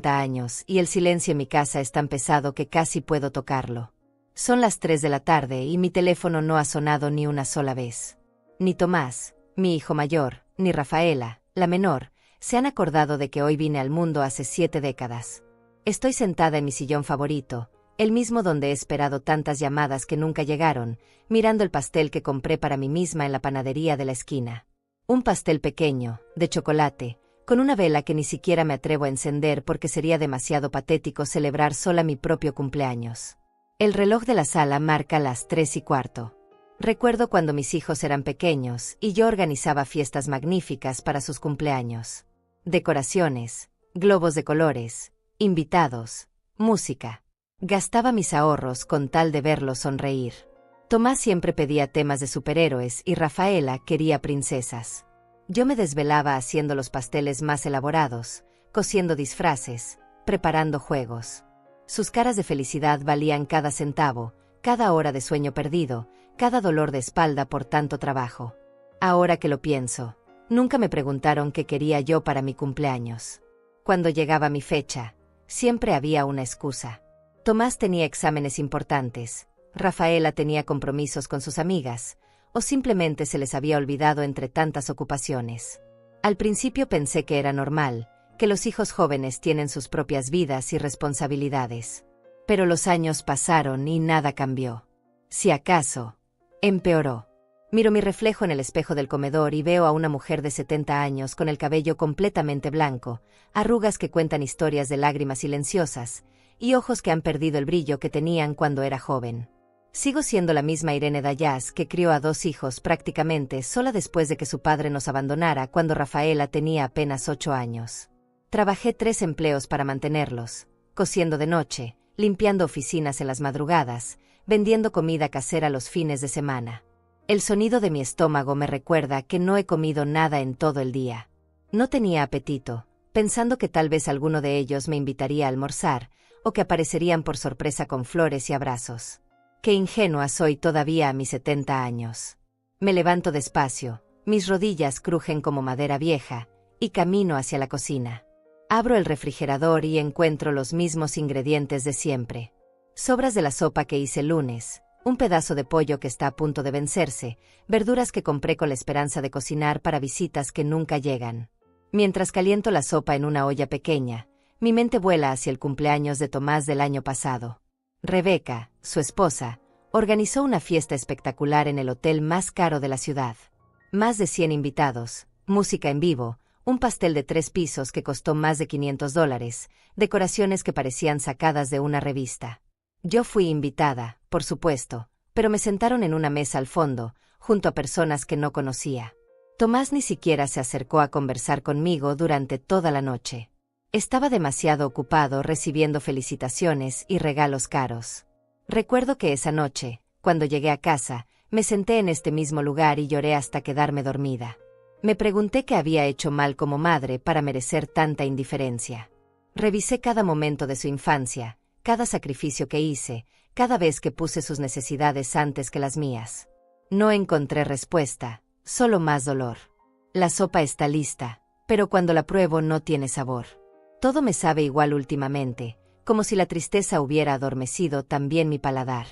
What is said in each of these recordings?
años y el silencio en mi casa es tan pesado que casi puedo tocarlo. Son las 3 de la tarde y mi teléfono no ha sonado ni una sola vez. Ni Tomás, mi hijo mayor, ni Rafaela, la menor, se han acordado de que hoy vine al mundo hace 7 décadas. Estoy sentada en mi sillón favorito, el mismo donde he esperado tantas llamadas que nunca llegaron, mirando el pastel que compré para mí misma en la panadería de la esquina. Un pastel pequeño, de chocolate, con una vela que ni siquiera me atrevo a encender porque sería demasiado patético celebrar sola mi propio cumpleaños. El reloj de la sala marca las 3:15. Recuerdo cuando mis hijos eran pequeños y yo organizaba fiestas magníficas para sus cumpleaños. Decoraciones, globos de colores, invitados, música. Gastaba mis ahorros con tal de verlos sonreír. Tomás siempre pedía temas de superhéroes y Rafaela quería princesas. Yo me desvelaba haciendo los pasteles más elaborados, cosiendo disfraces, preparando juegos. Sus caras de felicidad valían cada centavo, cada hora de sueño perdido, cada dolor de espalda por tanto trabajo. Ahora que lo pienso, nunca me preguntaron qué quería yo para mi cumpleaños. Cuando llegaba mi fecha, siempre había una excusa. Tomás tenía exámenes importantes, Rafaela tenía compromisos con sus amigas, o simplemente se les había olvidado entre tantas ocupaciones. Al principio pensé que era normal, que los hijos jóvenes tienen sus propias vidas y responsabilidades. Pero los años pasaron y nada cambió. Si acaso, empeoró. Miro mi reflejo en el espejo del comedor y veo a una mujer de 70 años con el cabello completamente blanco, arrugas que cuentan historias de lágrimas silenciosas, y ojos que han perdido el brillo que tenían cuando era joven. Sigo siendo la misma Irene Dayas que crió a 2 hijos prácticamente sola después de que su padre nos abandonara cuando Rafaela tenía apenas 8 años. Trabajé 3 empleos para mantenerlos, cosiendo de noche, limpiando oficinas en las madrugadas, vendiendo comida casera los fines de semana. El sonido de mi estómago me recuerda que no he comido nada en todo el día. No tenía apetito, pensando que tal vez alguno de ellos me invitaría a almorzar, o que aparecerían por sorpresa con flores y abrazos. Qué ingenua soy todavía a mis 70 años. Me levanto despacio, mis rodillas crujen como madera vieja, y camino hacia la cocina. Abro el refrigerador y encuentro los mismos ingredientes de siempre. Sobras de la sopa que hice el lunes, un pedazo de pollo que está a punto de vencerse, verduras que compré con la esperanza de cocinar para visitas que nunca llegan. Mientras caliento la sopa en una olla pequeña, mi mente vuela hacia el cumpleaños de Tomás del año pasado. Rebeca, su esposa, organizó una fiesta espectacular en el hotel más caro de la ciudad. Más de 100 invitados, música en vivo, un pastel de 3 pisos que costó más de $500, decoraciones que parecían sacadas de una revista. Yo fui invitada, por supuesto, pero me sentaron en una mesa al fondo, junto a personas que no conocía. Tomás ni siquiera se acercó a conversar conmigo durante toda la noche. Estaba demasiado ocupado recibiendo felicitaciones y regalos caros. Recuerdo que esa noche, cuando llegué a casa, me senté en este mismo lugar y lloré hasta quedarme dormida. Me pregunté qué había hecho mal como madre para merecer tanta indiferencia. Revisé cada momento de su infancia, cada sacrificio que hice, cada vez que puse sus necesidades antes que las mías. No encontré respuesta, solo más dolor. La sopa está lista, pero cuando la pruebo no tiene sabor. Todo me sabe igual últimamente, como si la tristeza hubiera adormecido también mi paladar.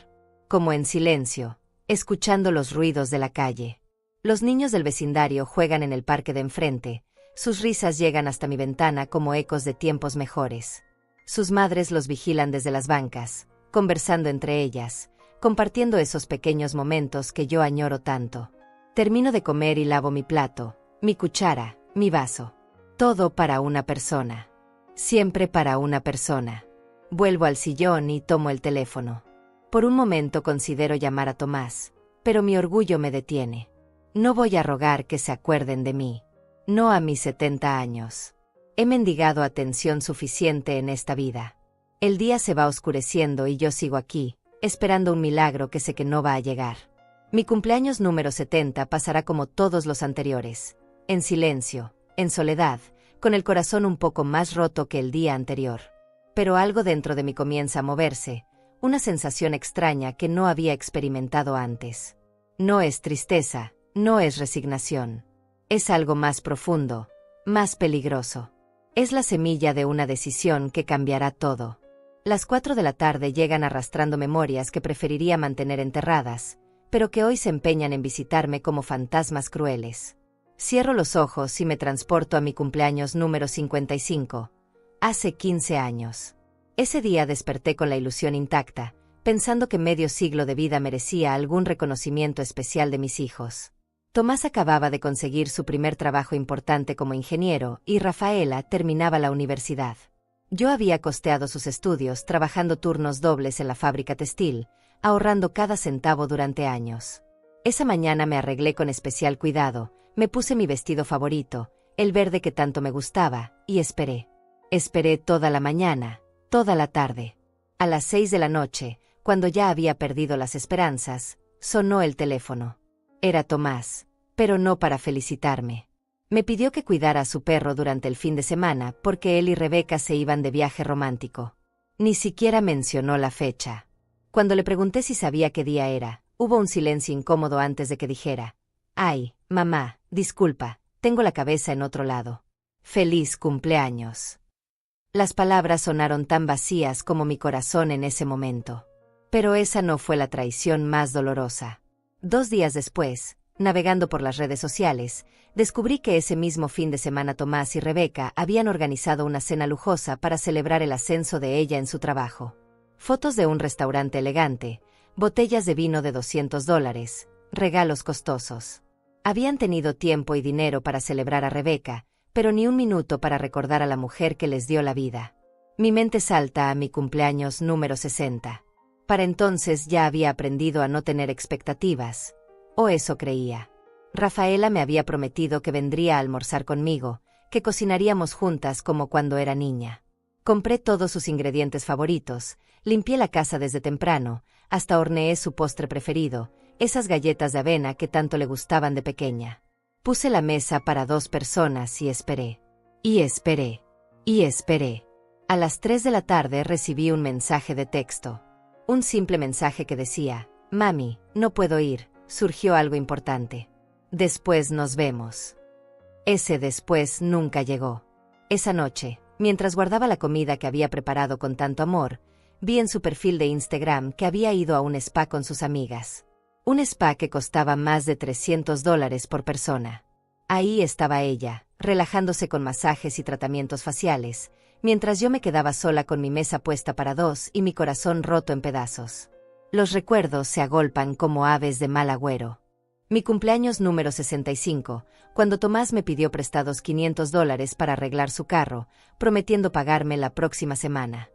Como en silencio, escuchando los ruidos de la calle. Los niños del vecindario juegan en el parque de enfrente, sus risas llegan hasta mi ventana como ecos de tiempos mejores. Sus madres los vigilan desde las bancas, conversando entre ellas, compartiendo esos pequeños momentos que yo añoro tanto. Termino de comer y lavo mi plato, mi cuchara, mi vaso. Todo para una persona. Siempre para una persona. Vuelvo al sillón y tomo el teléfono. Por un momento considero llamar a Tomás, pero mi orgullo me detiene. No voy a rogar que se acuerden de mí. No a mis 70 años. He mendigado atención suficiente en esta vida. El día se va oscureciendo y yo sigo aquí, esperando un milagro que sé que no va a llegar. Mi cumpleaños número 70 pasará como todos los anteriores, en silencio, en soledad, con el corazón un poco más roto que el día anterior. Pero algo dentro de mí comienza a moverse, una sensación extraña que no había experimentado antes. No es tristeza, no es resignación. Es algo más profundo, más peligroso. Es la semilla de una decisión que cambiará todo. Las 4 de la tarde llegan arrastrando memorias que preferiría mantener enterradas, pero que hoy se empeñan en visitarme como fantasmas crueles. Cierro los ojos y me transporto a mi cumpleaños número 55, hace 15 años. Ese día desperté con la ilusión intacta, pensando que medio siglo de vida merecía algún reconocimiento especial de mis hijos. Tomás acababa de conseguir su primer trabajo importante como ingeniero y Rafaela terminaba la universidad. Yo había costeado sus estudios trabajando turnos dobles en la fábrica textil, ahorrando cada centavo durante años. Esa mañana me arreglé con especial cuidado, me puse mi vestido favorito, el verde que tanto me gustaba, y esperé. Esperé toda la mañana, toda la tarde. A las 6 de la noche, cuando ya había perdido las esperanzas, sonó el teléfono. Era Tomás, pero no para felicitarme. Me pidió que cuidara a su perro durante el fin de semana porque él y Rebeca se iban de viaje romántico. Ni siquiera mencionó la fecha. Cuando le pregunté si sabía qué día era, hubo un silencio incómodo antes de que dijera: «Ay, mamá, disculpa, tengo la cabeza en otro lado. ¡Feliz cumpleaños!». Las palabras sonaron tan vacías como mi corazón en ese momento. Pero esa no fue la traición más dolorosa. 2 días después, navegando por las redes sociales, descubrí que ese mismo fin de semana Tomás y Rebeca habían organizado una cena lujosa para celebrar el ascenso de ella en su trabajo. Fotos de un restaurante elegante, botellas de vino de $200, regalos costosos. Habían tenido tiempo y dinero para celebrar a Rebeca, pero ni un minuto para recordar a la mujer que les dio la vida. Mi mente salta a mi cumpleaños número 60. Para entonces ya había aprendido a no tener expectativas, o eso creía. Rafaela me había prometido que vendría a almorzar conmigo, que cocinaríamos juntas como cuando era niña. Compré todos sus ingredientes favoritos, limpié la casa desde temprano, hasta horneé su postre preferido, esas galletas de avena que tanto le gustaban de pequeña. Puse la mesa para 2 personas y esperé. Y esperé. Y esperé. A las 3 de la tarde recibí un mensaje de texto. Un simple mensaje que decía: «Mami, no puedo ir, surgió algo importante. Después nos vemos». Ese después nunca llegó. Esa noche, mientras guardaba la comida que había preparado con tanto amor, vi en su perfil de Instagram que había ido a un spa con sus amigas. Un spa que costaba más de $300 por persona. Ahí estaba ella, relajándose con masajes y tratamientos faciales, mientras yo me quedaba sola con mi mesa puesta para 2 y mi corazón roto en pedazos. Los recuerdos se agolpan como aves de mal agüero. Mi cumpleaños número 65, cuando Tomás me pidió prestados $500 para arreglar su carro, prometiendo pagarme la próxima semana.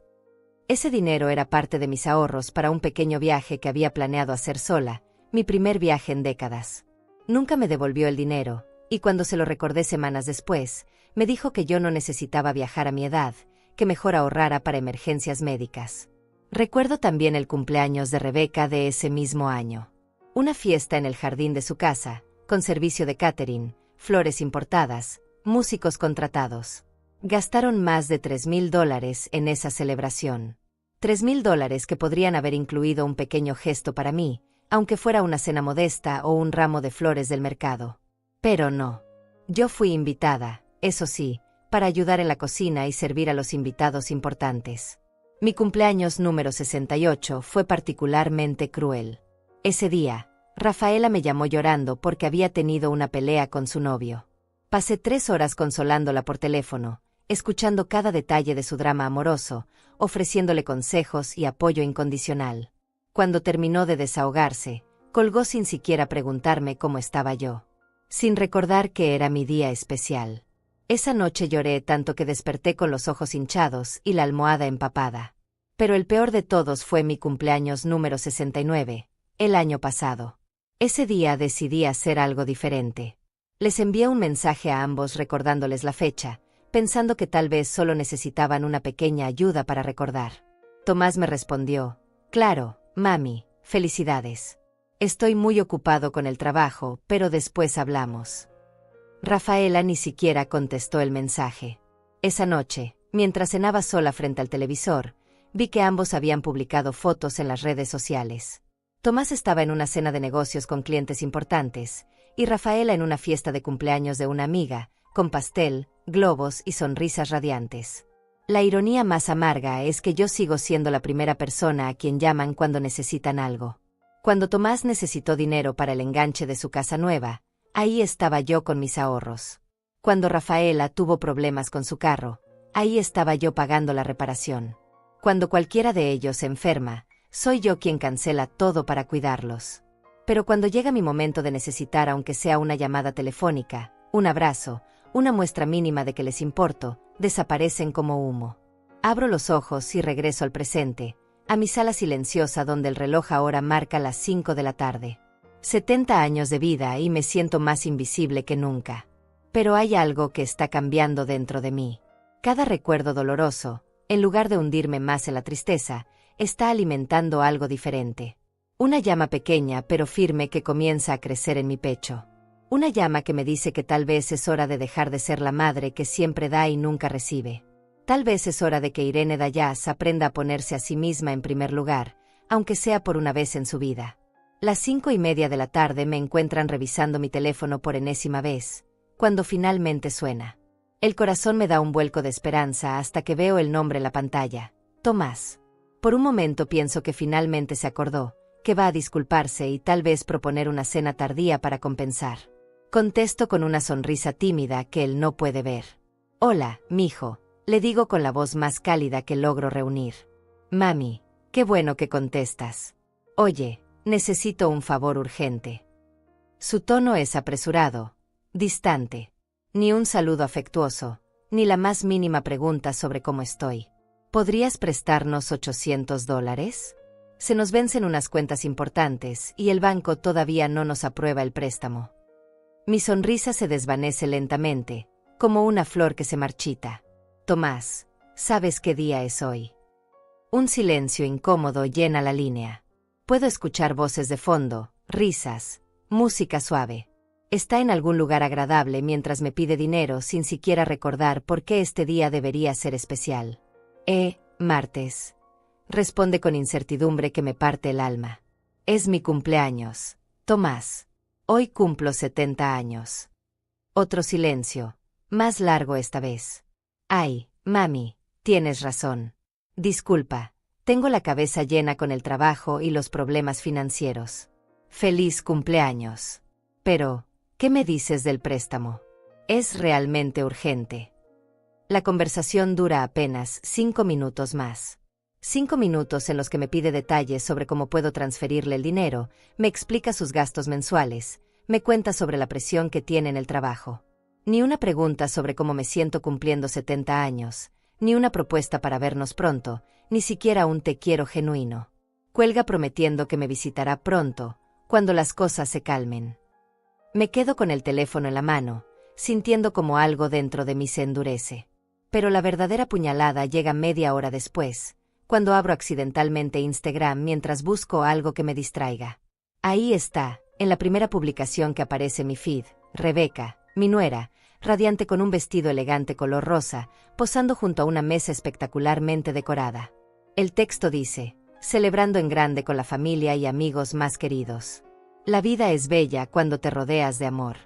Ese dinero era parte de mis ahorros para un pequeño viaje que había planeado hacer sola, mi primer viaje en décadas. Nunca me devolvió el dinero, y cuando se lo recordé semanas después, me dijo que yo no necesitaba viajar a mi edad, que mejor ahorrara para emergencias médicas. Recuerdo también el cumpleaños de Rebeca de ese mismo año. Una fiesta en el jardín de su casa, con servicio de catering, flores importadas, músicos contratados. Gastaron más de $3,000 en esa celebración. $3,000 que podrían haber incluido un pequeño gesto para mí, aunque fuera una cena modesta o un ramo de flores del mercado. Pero no. Yo fui invitada, eso sí, para ayudar en la cocina y servir a los invitados importantes. Mi cumpleaños número 68 fue particularmente cruel. Ese día, Rafaela me llamó llorando porque había tenido una pelea con su novio. Pasé 3 horas consolándola por teléfono, escuchando cada detalle de su drama amoroso, ofreciéndole consejos y apoyo incondicional. Cuando terminó de desahogarse, colgó sin siquiera preguntarme cómo estaba yo. Sin recordar que era mi día especial. Esa noche lloré tanto que desperté con los ojos hinchados y la almohada empapada. Pero el peor de todos fue mi cumpleaños número 69, el año pasado. Ese día decidí hacer algo diferente. Les envié un mensaje a ambos recordándoles la fecha, pensando que tal vez solo necesitaban una pequeña ayuda para recordar. Tomás me respondió: «Claro, mami, felicidades. Estoy muy ocupado con el trabajo, pero después hablamos». Rafaela ni siquiera contestó el mensaje. Esa noche, mientras cenaba sola frente al televisor, vi que ambos habían publicado fotos en las redes sociales. Tomás estaba en una cena de negocios con clientes importantes, y Rafaela en una fiesta de cumpleaños de una amiga, con pastel, globos y sonrisas radiantes. La ironía más amarga es que yo sigo siendo la primera persona a quien llaman cuando necesitan algo. Cuando Tomás necesitó dinero para el enganche de su casa nueva, ahí estaba yo con mis ahorros. Cuando Rafaela tuvo problemas con su carro, ahí estaba yo pagando la reparación. Cuando cualquiera de ellos se enferma, soy yo quien cancela todo para cuidarlos. Pero cuando llega mi momento de necesitar aunque sea una llamada telefónica, un abrazo, una muestra mínima de que les importo, desaparecen como humo. Abro los ojos y regreso al presente, a mi sala silenciosa donde el reloj ahora marca las 5 de la tarde. 70 años de vida y me siento más invisible que nunca. Pero hay algo que está cambiando dentro de mí. Cada recuerdo doloroso, en lugar de hundirme más en la tristeza, está alimentando algo diferente. Una llama pequeña pero firme que comienza a crecer en mi pecho. Una llama que me dice que tal vez es hora de dejar de ser la madre que siempre da y nunca recibe. Tal vez es hora de que Irene Dayas aprenda a ponerse a sí misma en primer lugar, aunque sea por una vez en su vida. Las 5:30 de la tarde me encuentran revisando mi teléfono por enésima vez, cuando finalmente suena. El corazón me da un vuelco de esperanza hasta que veo el nombre en la pantalla, Tomás. Por un momento pienso que finalmente se acordó, que va a disculparse y tal vez proponer una cena tardía para compensar. Contesto con una sonrisa tímida que él no puede ver. Hola, mijo, le digo con la voz más cálida que logro reunir. Mami, qué bueno que contestas. Oye, necesito un favor urgente. Su tono es apresurado, distante. Ni un saludo afectuoso, ni la más mínima pregunta sobre cómo estoy. ¿Podrías prestarnos $800? Se nos vencen unas cuentas importantes y el banco todavía no nos aprueba el préstamo. Mi sonrisa se desvanece lentamente, como una flor que se marchita. Tomás, ¿sabes qué día es hoy? Un silencio incómodo llena la línea. Puedo escuchar voces de fondo, risas, música suave. Está en algún lugar agradable mientras me pide dinero sin siquiera recordar por qué este día debería ser especial. Martes. Responde con incertidumbre que me parte el alma. Es mi cumpleaños, Tomás. Hoy cumplo 70 años. Otro silencio, más largo esta vez. Ay, mami, tienes razón. Disculpa, tengo la cabeza llena con el trabajo y los problemas financieros. Feliz cumpleaños. Pero, ¿qué me dices del préstamo? Es realmente urgente. La conversación dura apenas 5 minutos más. 5 minutos en los que me pide detalles sobre cómo puedo transferirle el dinero, me explica sus gastos mensuales, me cuenta sobre la presión que tiene en el trabajo. Ni una pregunta sobre cómo me siento cumpliendo 70 años, ni una propuesta para vernos pronto, ni siquiera un te quiero genuino. Cuelga prometiendo que me visitará pronto, cuando las cosas se calmen. Me quedo con el teléfono en la mano, sintiendo como algo dentro de mí se endurece. Pero la verdadera puñalada llega media hora después, cuando abro accidentalmente Instagram mientras busco algo que me distraiga. Ahí está, en la primera publicación que aparece en mi feed, Rebeca, mi nuera, radiante con un vestido elegante color rosa, posando junto a una mesa espectacularmente decorada. El texto dice, celebrando en grande con la familia y amigos más queridos. La vida es bella cuando te rodeas de amor.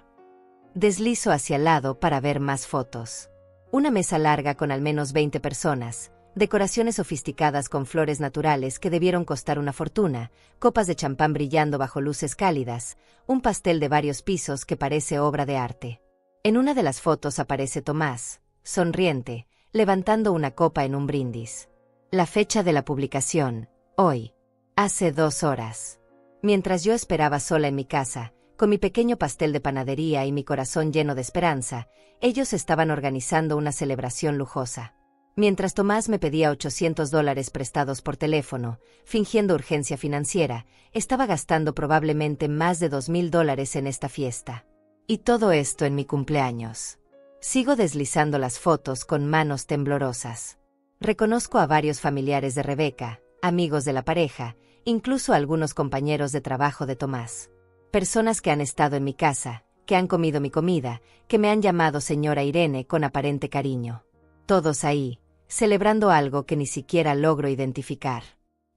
Deslizo hacia el lado para ver más fotos. Una mesa larga con al menos 20 personas, decoraciones sofisticadas con flores naturales que debieron costar una fortuna, copas de champán brillando bajo luces cálidas, un pastel de varios pisos que parece obra de arte. En una de las fotos aparece Tomás, sonriente, levantando una copa en un brindis. La fecha de la publicación, hoy. Hace 2 horas. Mientras yo esperaba sola en mi casa, con mi pequeño pastel de panadería y mi corazón lleno de esperanza, ellos estaban organizando una celebración lujosa. Mientras Tomás me pedía $800 prestados por teléfono, fingiendo urgencia financiera, estaba gastando probablemente más de $2,000 en esta fiesta. Y todo esto en mi cumpleaños. Sigo deslizando las fotos con manos temblorosas. Reconozco a varios familiares de Rebeca, amigos de la pareja, incluso a algunos compañeros de trabajo de Tomás. Personas que han estado en mi casa, que han comido mi comida, que me han llamado señora Irene con aparente cariño. Todos ahí, celebrando algo que ni siquiera logro identificar.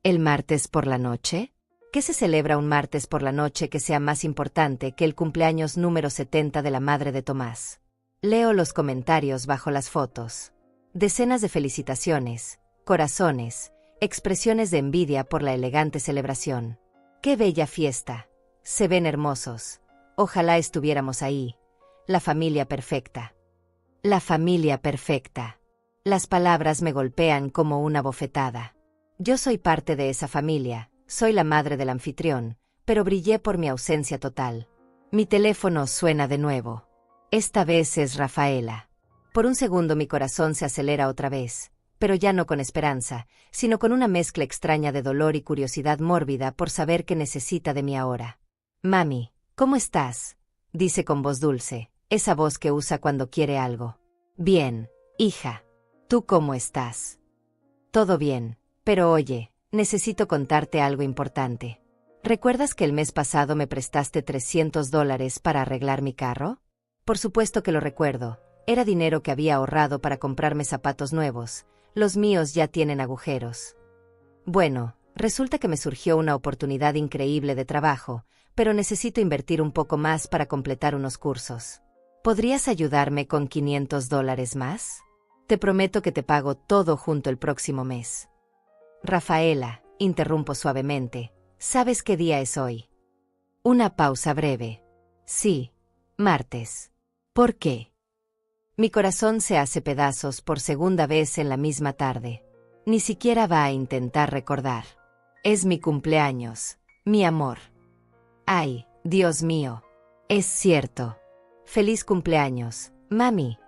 ¿El martes por la noche? ¿Qué se celebra un martes por la noche que sea más importante que el cumpleaños número 70 de la madre de Tomás? Leo los comentarios bajo las fotos. Decenas de felicitaciones, corazones, expresiones de envidia por la elegante celebración. ¡Qué bella fiesta! Se ven hermosos. Ojalá estuviéramos ahí. La familia perfecta. La familia perfecta. Las palabras me golpean como una bofetada. Yo soy parte de esa familia, soy la madre del anfitrión, pero brillé por mi ausencia total. Mi teléfono suena de nuevo. Esta vez es Rafaela. Por un segundo mi corazón se acelera otra vez, pero ya no con esperanza, sino con una mezcla extraña de dolor y curiosidad mórbida por saber qué necesita de mí ahora. «Mami, ¿cómo estás?», dice con voz dulce, esa voz que usa cuando quiere algo. «Bien, hija. ¿Tú cómo estás?». «Todo bien, pero oye, necesito contarte algo importante. ¿Recuerdas que el mes pasado me prestaste $300 para arreglar mi carro?». Por supuesto que lo recuerdo. Era dinero que había ahorrado para comprarme zapatos nuevos. Los míos ya tienen agujeros. Bueno, resulta que me surgió una oportunidad increíble de trabajo, pero necesito invertir un poco más para completar unos cursos. ¿Podrías ayudarme con $500 más? Te prometo que te pago todo junto el próximo mes. Rafaela, interrumpo suavemente, ¿sabes qué día es hoy? Una pausa breve. Sí, martes. ¿Por qué? Mi corazón se hace pedazos por segunda vez en la misma tarde. Ni siquiera va a intentar recordar. Es mi cumpleaños, mi amor. Ay, Dios mío. Es cierto. Feliz cumpleaños, mami.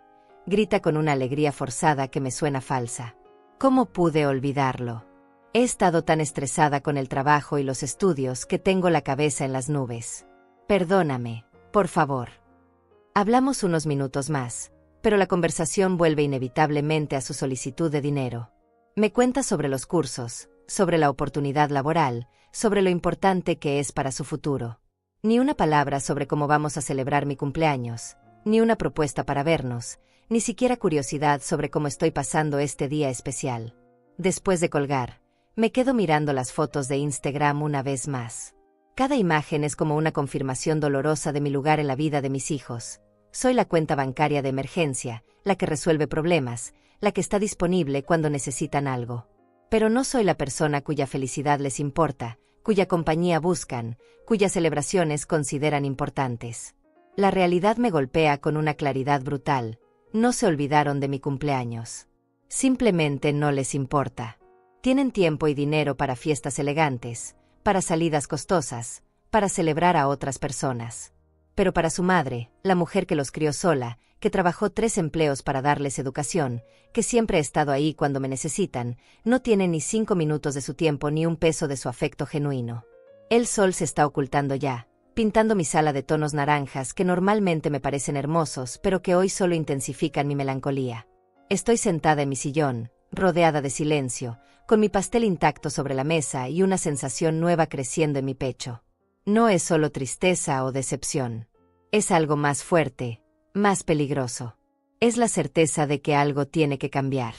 Grita con una alegría forzada que me suena falsa. ¿Cómo pude olvidarlo? He estado tan estresada con el trabajo y los estudios que tengo la cabeza en las nubes. Perdóname, por favor. Hablamos unos minutos más, pero la conversación vuelve inevitablemente a su solicitud de dinero. Me cuenta sobre los cursos, sobre la oportunidad laboral, sobre lo importante que es para su futuro. Ni una palabra sobre cómo vamos a celebrar mi cumpleaños, ni una propuesta para vernos, ni siquiera curiosidad sobre cómo estoy pasando este día especial. Después de colgar, me quedo mirando las fotos de Instagram una vez más. Cada imagen es como una confirmación dolorosa de mi lugar en la vida de mis hijos. Soy la cuenta bancaria de emergencia, la que resuelve problemas, la que está disponible cuando necesitan algo. Pero no soy la persona cuya felicidad les importa, cuya compañía buscan, cuyas celebraciones consideran importantes. La realidad me golpea con una claridad brutal. No se olvidaron de mi cumpleaños. Simplemente no les importa. Tienen tiempo y dinero para fiestas elegantes, para salidas costosas, para celebrar a otras personas. Pero para su madre, la mujer que los crió sola, que trabajó 3 empleos para darles educación, que siempre ha estado ahí cuando me necesitan, no tiene ni 5 minutos de su tiempo ni un peso de su afecto genuino. El sol se está ocultando ya, pintando mi sala de tonos naranjas que normalmente me parecen hermosos, pero que hoy solo intensifican mi melancolía. Estoy sentada en mi sillón, rodeada de silencio, con mi pastel intacto sobre la mesa y una sensación nueva creciendo en mi pecho. No es solo tristeza o decepción. Es algo más fuerte, más peligroso. Es la certeza de que algo tiene que cambiar.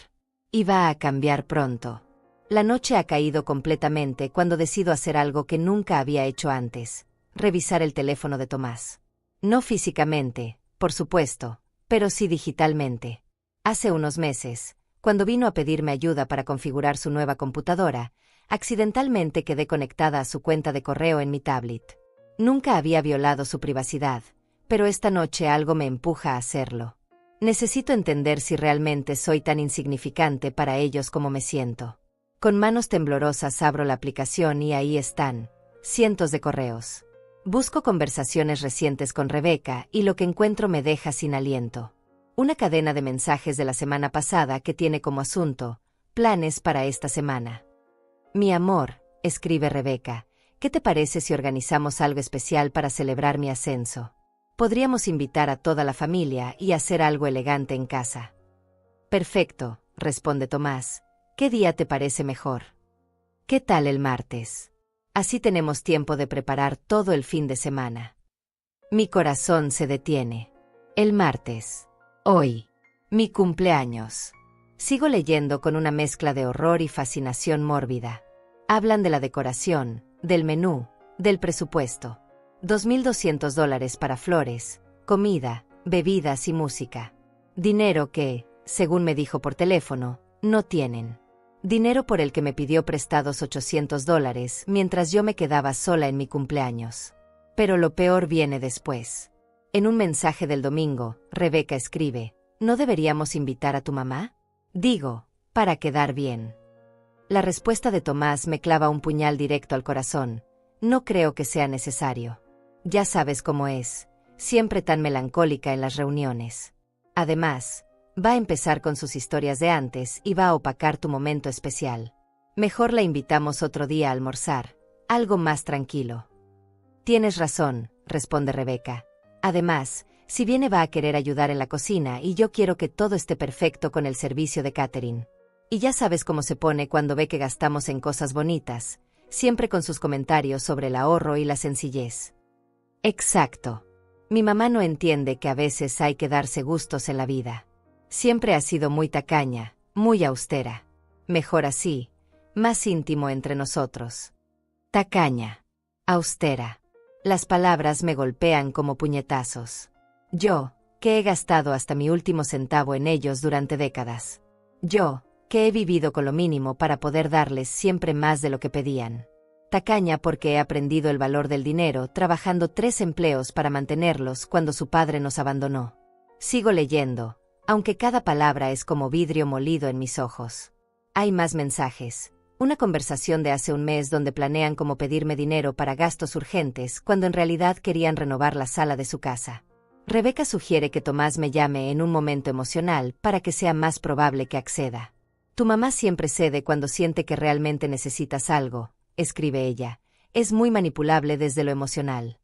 Y va a cambiar pronto. La noche ha caído completamente cuando decido hacer algo que nunca había hecho antes: revisar el teléfono de Tomás. No físicamente, por supuesto, pero sí digitalmente. Hace unos meses, cuando vino a pedirme ayuda para configurar su nueva computadora, accidentalmente quedé conectada a su cuenta de correo en mi tablet. Nunca había violado su privacidad, pero esta noche algo me empuja a hacerlo. Necesito entender si realmente soy tan insignificante para ellos como me siento. Con manos temblorosas abro la aplicación y ahí están, cientos de correos. Busco conversaciones recientes con Rebeca y lo que encuentro me deja sin aliento. Una cadena de mensajes de la semana pasada que tiene como asunto: planes para esta semana. Mi amor, escribe Rebeca, ¿qué te parece si organizamos algo especial para celebrar mi ascenso? Podríamos invitar a toda la familia y hacer algo elegante en casa. Perfecto, responde Tomás. ¿Qué día te parece mejor? ¿Qué tal el martes? Así tenemos tiempo de preparar todo el fin de semana. Mi corazón se detiene. El martes. Hoy. Mi cumpleaños. Sigo leyendo con una mezcla de horror y fascinación mórbida. Hablan de la decoración, del menú, del presupuesto. $2,200 para flores, comida, bebidas y música. Dinero que, según me dijo por teléfono, no tienen. Dinero por el que me pidió prestados $800 mientras yo me quedaba sola en mi cumpleaños. Pero lo peor viene después. En un mensaje del domingo, Rebeca escribe: ¿no deberíamos invitar a tu mamá? Digo, para quedar bien. La respuesta de Tomás me clava un puñal directo al corazón. No creo que sea necesario. Ya sabes cómo es, siempre tan melancólica en las reuniones. Además, va a empezar con sus historias de antes y va a opacar tu momento especial. Mejor la invitamos otro día a almorzar, algo más tranquilo. Tienes razón, responde Rebeca. Además, si viene va a querer ayudar en la cocina y yo quiero que todo esté perfecto con el servicio de catering. Y ya sabes cómo se pone cuando ve que gastamos en cosas bonitas, siempre con sus comentarios sobre el ahorro y la sencillez. Exacto. Mi mamá no entiende que a veces hay que darse gustos en la vida. Siempre ha sido muy tacaña, muy austera. Mejor así, más íntimo entre nosotros. Tacaña. Austera. Las palabras me golpean como puñetazos. Yo, que he gastado hasta mi último centavo en ellos durante décadas. Yo, que he vivido con lo mínimo para poder darles siempre más de lo que pedían. Tacaña porque he aprendido el valor del dinero trabajando 3 empleos para mantenerlos cuando su padre nos abandonó. Sigo leyendo, aunque cada palabra es como vidrio molido en mis ojos. Hay más mensajes. Una conversación de hace un mes donde planean cómo pedirme dinero para gastos urgentes cuando en realidad querían renovar la sala de su casa. Rebeca sugiere que Tomás me llame en un momento emocional para que sea más probable que acceda. Tu mamá siempre cede cuando siente que realmente necesitas algo, escribe ella. Es muy manipulable desde lo emocional.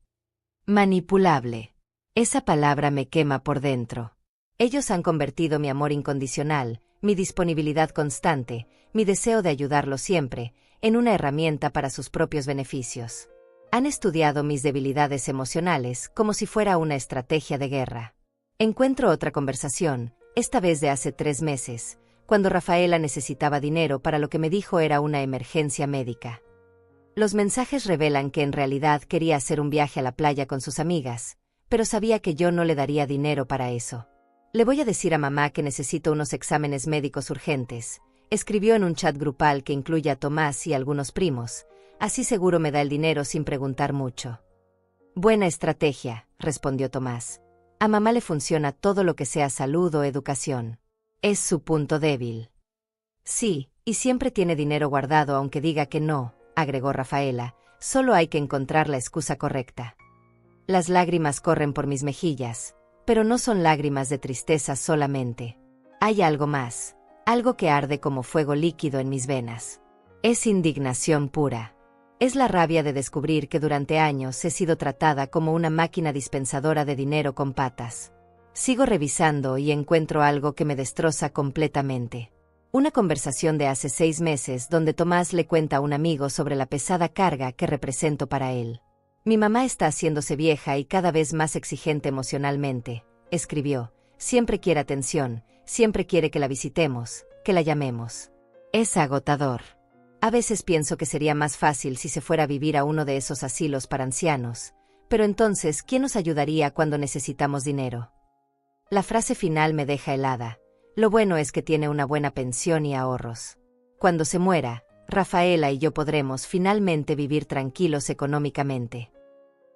Manipulable. Esa palabra me quema por dentro. Ellos han convertido mi amor incondicional, mi disponibilidad constante, mi deseo de ayudarlo siempre, en una herramienta para sus propios beneficios. Han estudiado mis debilidades emocionales como si fuera una estrategia de guerra. Encuentro otra conversación, esta vez de hace 3 meses, cuando Rafaela necesitaba dinero para lo que me dijo era una emergencia médica. Los mensajes revelan que en realidad quería hacer un viaje a la playa con sus amigas, pero sabía que yo no le daría dinero para eso. Le voy a decir a mamá que necesito unos exámenes médicos urgentes, escribió en un chat grupal que incluye a Tomás y algunos primos, así seguro me da el dinero sin preguntar mucho. Buena estrategia, respondió Tomás. A mamá le funciona todo lo que sea salud o educación. Es su punto débil. Sí, y siempre tiene dinero guardado aunque diga que no, agregó Rafaela, solo hay que encontrar la excusa correcta. Las lágrimas corren por mis mejillas, pero no son lágrimas de tristeza solamente. Hay algo más, algo que arde como fuego líquido en mis venas. Es indignación pura. Es la rabia de descubrir que durante años he sido tratada como una máquina dispensadora de dinero con patas. Sigo revisando y encuentro algo que me destroza completamente. Una conversación de hace 6 meses donde Tomás le cuenta a un amigo sobre la pesada carga que represento para él. Mi mamá está haciéndose vieja y cada vez más exigente emocionalmente, escribió. Siempre quiere atención, siempre quiere que la visitemos, que la llamemos. Es agotador. A veces pienso que sería más fácil si se fuera a vivir a uno de esos asilos para ancianos, pero entonces, ¿quién nos ayudaría cuando necesitamos dinero? La frase final me deja helada. Lo bueno es que tiene una buena pensión y ahorros. Cuando se muera, Rafaela y yo podremos finalmente vivir tranquilos económicamente.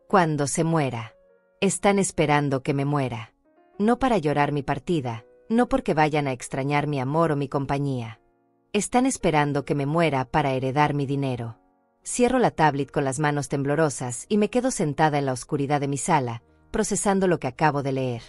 Cuando se muera. Están esperando que me muera. No para llorar mi partida, no porque vayan a extrañar mi amor o mi compañía. Están esperando que me muera para heredar mi dinero. Cierro la tablet con las manos temblorosas y me quedo sentada en la oscuridad de mi sala, procesando lo que acabo de leer.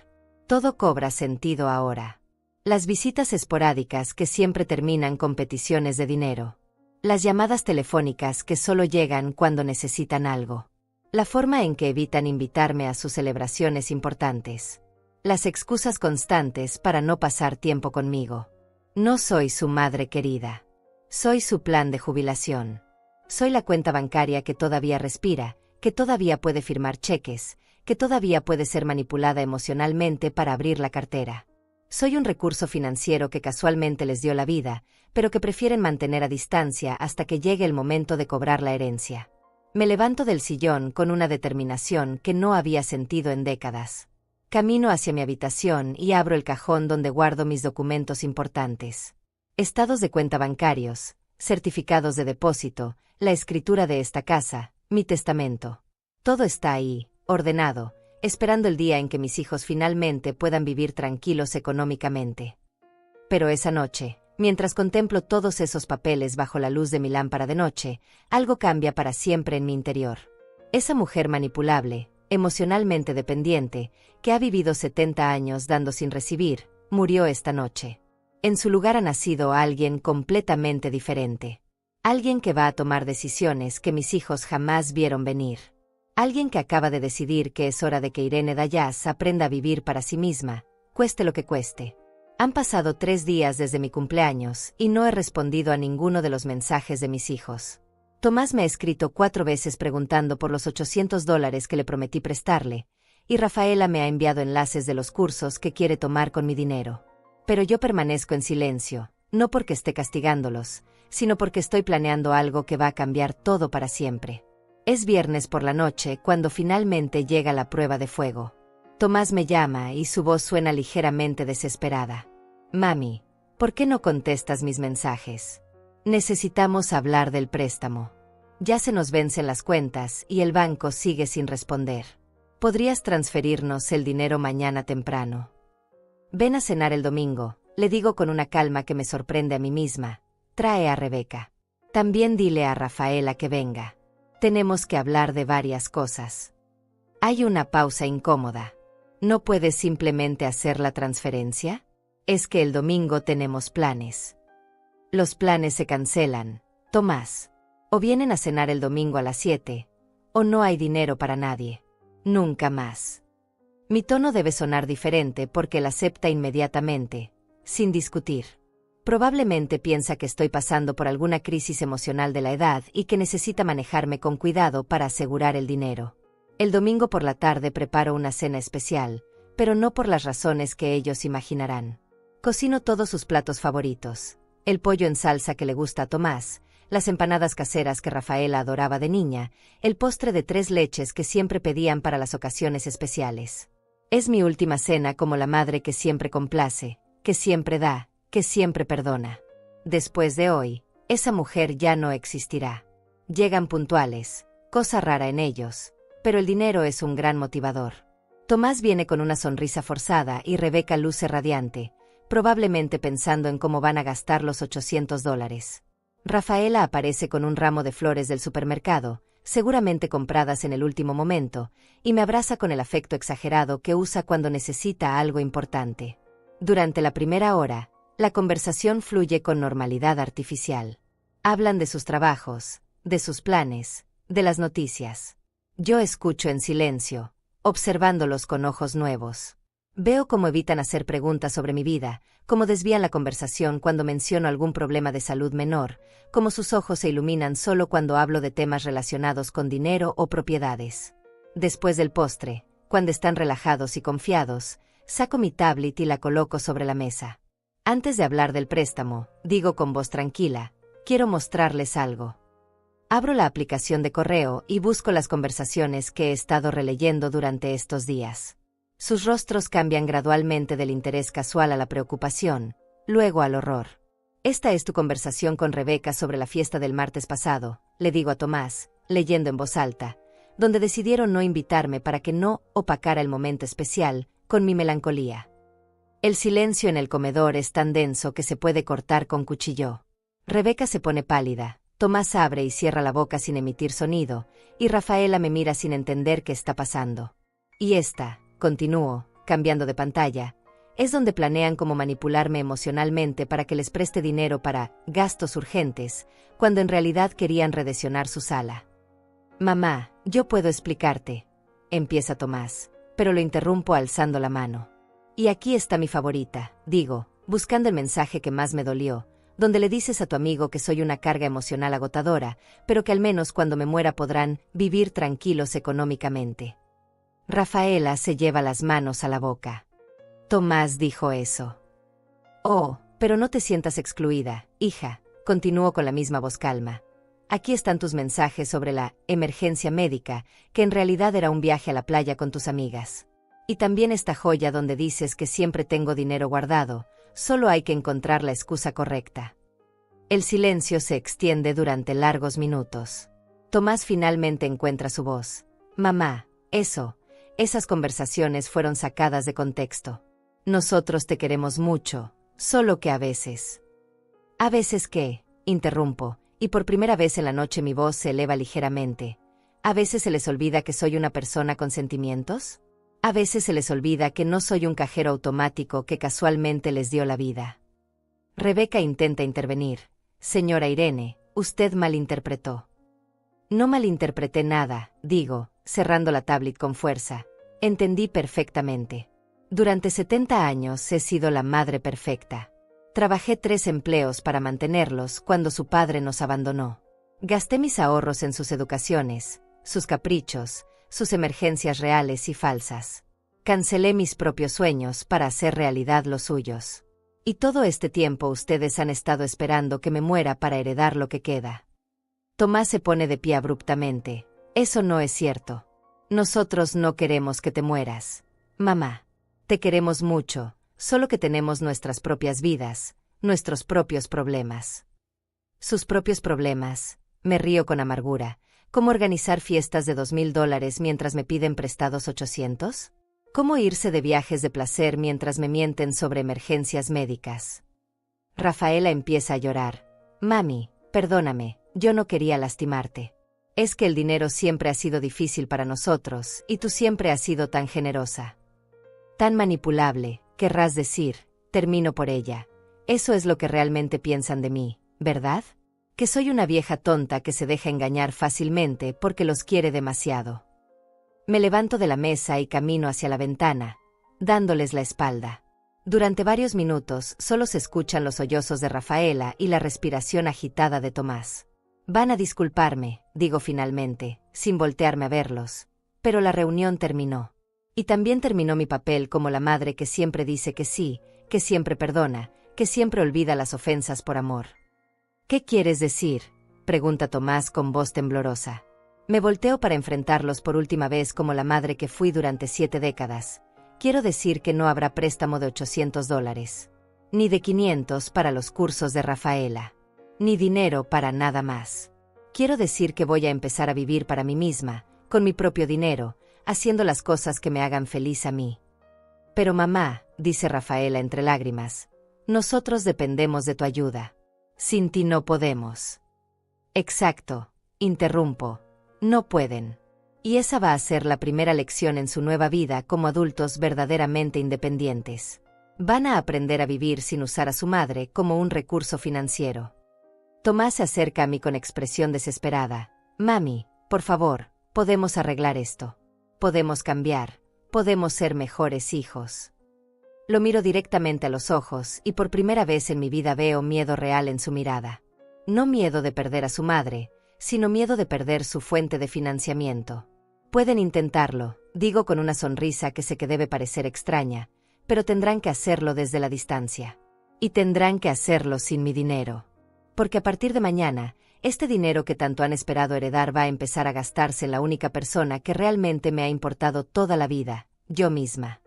Todo cobra sentido ahora. Las visitas esporádicas que siempre terminan con peticiones de dinero. Las llamadas telefónicas que solo llegan cuando necesitan algo. La forma en que evitan invitarme a sus celebraciones importantes. Las excusas constantes para no pasar tiempo conmigo. No soy su madre querida. Soy su plan de jubilación. Soy la cuenta bancaria que todavía respira, que todavía puede firmar cheques, que todavía puede ser manipulada emocionalmente para abrir la cartera. Soy un recurso financiero que casualmente les dio la vida, pero que prefieren mantener a distancia hasta que llegue el momento de cobrar la herencia. Me levanto del sillón con una determinación que no había sentido en décadas. Camino hacia mi habitación y abro el cajón donde guardo mis documentos importantes. Estados de cuenta bancarios, certificados de depósito, la escritura de esta casa, mi testamento. Todo está ahí, ordenado, esperando el día en que mis hijos finalmente puedan vivir tranquilos económicamente. Pero esa noche, mientras contemplo todos esos papeles bajo la luz de mi lámpara de noche, algo cambia para siempre en mi interior. Esa mujer manipulable, emocionalmente dependiente, que ha vivido 70 años dando sin recibir, murió esta noche. En su lugar ha nacido alguien completamente diferente. Alguien que va a tomar decisiones que mis hijos jamás vieron venir. Alguien que acaba de decidir que es hora de que Irene Dayas aprenda a vivir para sí misma, cueste lo que cueste. Han pasado 3 días desde mi cumpleaños y no he respondido a ninguno de los mensajes de mis hijos. Tomás me ha escrito 4 veces preguntando por los $800 que le prometí prestarle, y Rafaela me ha enviado enlaces de los cursos que quiere tomar con mi dinero. Pero yo permanezco en silencio, no porque esté castigándolos, sino porque estoy planeando algo que va a cambiar todo para siempre. Es viernes por la noche cuando finalmente llega la prueba de fuego. Tomás me llama y su voz suena ligeramente desesperada. Mami, ¿por qué no contestas mis mensajes? Necesitamos hablar del préstamo. Ya se nos vencen las cuentas y el banco sigue sin responder. ¿Podrías transferirnos el dinero mañana temprano? Ven a cenar el domingo, le digo con una calma que me sorprende a mí misma. Trae a Rebeca. También dile a Rafaela que venga. Tenemos que hablar de varias cosas. Hay una pausa incómoda. ¿No puedes simplemente hacer la transferencia? Es que el domingo tenemos planes. Los planes se cancelan, Tomás. O vienen a cenar el domingo a las 7, o no hay dinero para nadie. Nunca más. Mi tono debe sonar diferente porque él acepta inmediatamente, sin discutir. Probablemente piensa que estoy pasando por alguna crisis emocional de la edad y que necesita manejarme con cuidado para asegurar el dinero. El domingo por la tarde preparo una cena especial, pero no por las razones que ellos imaginarán. Cocino todos sus platos favoritos. El pollo en salsa que le gusta a Tomás, las empanadas caseras que Rafaela adoraba de niña, el postre de 3 leches que siempre pedían para las ocasiones especiales. Es mi última cena como la madre que siempre complace, que siempre da, que siempre perdona. Después de hoy, esa mujer ya no existirá. Llegan puntuales, cosa rara en ellos, pero el dinero es un gran motivador. Tomás viene con una sonrisa forzada y Rebeca luce radiante, probablemente pensando en cómo van a gastar los $800. Rafaela aparece con un ramo de flores del supermercado, seguramente compradas en el último momento, y me abraza con el afecto exagerado que usa cuando necesita algo importante. Durante la primera hora, la conversación fluye con normalidad artificial. Hablan de sus trabajos, de sus planes, de las noticias. Yo escucho en silencio, observándolos con ojos nuevos. Veo cómo evitan hacer preguntas sobre mi vida, cómo desvían la conversación cuando menciono algún problema de salud menor, cómo sus ojos se iluminan solo cuando hablo de temas relacionados con dinero o propiedades. Después del postre, cuando están relajados y confiados, saco mi tablet y la coloco sobre la mesa. Antes de hablar del préstamo, digo con voz tranquila, quiero mostrarles algo. Abro la aplicación de correo y busco las conversaciones que he estado releyendo durante estos días. Sus rostros cambian gradualmente del interés casual a la preocupación, luego al horror. Esta es tu conversación con Rebeca sobre la fiesta del martes pasado, le digo a Tomás, leyendo en voz alta, donde decidieron no invitarme para que no opacara el momento especial con mi melancolía. El silencio en el comedor es tan denso que se puede cortar con cuchillo. Rebeca se pone pálida, Tomás abre y cierra la boca sin emitir sonido, y Rafaela me mira sin entender qué está pasando. Y esta, continúo, cambiando de pantalla, es donde planean cómo manipularme emocionalmente para que les preste dinero para gastos urgentes, cuando en realidad querían rediseñar su sala. Mamá, yo puedo explicarte, empieza Tomás, pero lo interrumpo alzando la mano. Y aquí está mi favorita, digo, buscando el mensaje que más me dolió, donde le dices a tu amigo que soy una carga emocional agotadora, pero que al menos cuando me muera podrán vivir tranquilos económicamente. Rafaela se lleva las manos a la boca. Tomás dijo eso. Oh, pero no te sientas excluida, hija, continuó con la misma voz calma. Aquí están tus mensajes sobre la emergencia médica, que en realidad era un viaje a la playa con tus amigas. Y también esta joya donde dices que siempre tengo dinero guardado, solo hay que encontrar la excusa correcta. El silencio se extiende durante largos minutos. Tomás finalmente encuentra su voz. Mamá, esas conversaciones fueron sacadas de contexto. Nosotros te queremos mucho, solo que a veces. ¿A veces qué? Interrumpo, y por primera vez en la noche mi voz se eleva ligeramente. ¿A veces se les olvida que soy una persona con sentimientos? ¿A veces se les olvida que no soy un cajero automático que casualmente les dio la vida? Rebeca intenta intervenir. Señora Irene, usted malinterpretó. No malinterpreté nada, digo, cerrando la tablet con fuerza. Entendí perfectamente. Durante 70 años he sido la madre perfecta. Trabajé 3 empleos para mantenerlos cuando su padre nos abandonó. Gasté mis ahorros en sus educaciones, sus caprichos, sus emergencias reales y falsas. Cancelé mis propios sueños para hacer realidad los suyos. Y todo este tiempo ustedes han estado esperando que me muera para heredar lo que queda. Tomás se pone de pie abruptamente. Eso no es cierto. Nosotros no queremos que te mueras. Mamá. Te queremos mucho, solo que tenemos nuestras propias vidas, nuestros propios problemas. Sus propios problemas, me río con amargura. ¿Cómo organizar fiestas de $2,000 mientras me piden prestados 800? ¿Cómo irse de viajes de placer mientras me mienten sobre emergencias médicas? Rafaela empieza a llorar. Mami, perdóname, yo no quería lastimarte. Es que el dinero siempre ha sido difícil para nosotros, y tú siempre has sido tan generosa. Tan manipulable, querrás decir, termino por ella. Eso es lo que realmente piensan de mí, ¿verdad? Que soy una vieja tonta que se deja engañar fácilmente porque los quiere demasiado. Me levanto de la mesa y camino hacia la ventana, dándoles la espalda. Durante varios minutos solo se escuchan los sollozos de Rafaela y la respiración agitada de Tomás. Van a disculparme, digo finalmente, sin voltearme a verlos. Pero la reunión terminó. Y también terminó mi papel como la madre que siempre dice que sí, que siempre perdona, que siempre olvida las ofensas por amor. ¿Qué quieres decir?, pregunta Tomás con voz temblorosa. Me volteo para enfrentarlos por última vez como la madre que fui durante 7 décadas. Quiero decir que no habrá préstamo de $800. Ni de 500 para los cursos de Rafaela. Ni dinero para nada más. Quiero decir que voy a empezar a vivir para mí misma, con mi propio dinero, haciendo las cosas que me hagan feliz a mí. Pero mamá, dice Rafaela entre lágrimas, nosotros dependemos de tu ayuda. Sin ti no podemos. Exacto, interrumpo. No pueden. Y esa va a ser la primera lección en su nueva vida como adultos verdaderamente independientes. Van a aprender a vivir sin usar a su madre como un recurso financiero. Tomás se acerca a mí con expresión desesperada. Mami, por favor, podemos arreglar esto. Podemos cambiar, podemos ser mejores hijos. Lo miro directamente a los ojos y por primera vez en mi vida veo miedo real en su mirada. No miedo de perder a su madre, sino miedo de perder su fuente de financiamiento. Pueden intentarlo, digo con una sonrisa que sé que debe parecer extraña, pero tendrán que hacerlo desde la distancia. Y tendrán que hacerlo sin mi dinero. Porque a partir de mañana, este dinero que tanto han esperado heredar va a empezar a gastarse en la única persona que realmente me ha importado toda la vida, yo misma.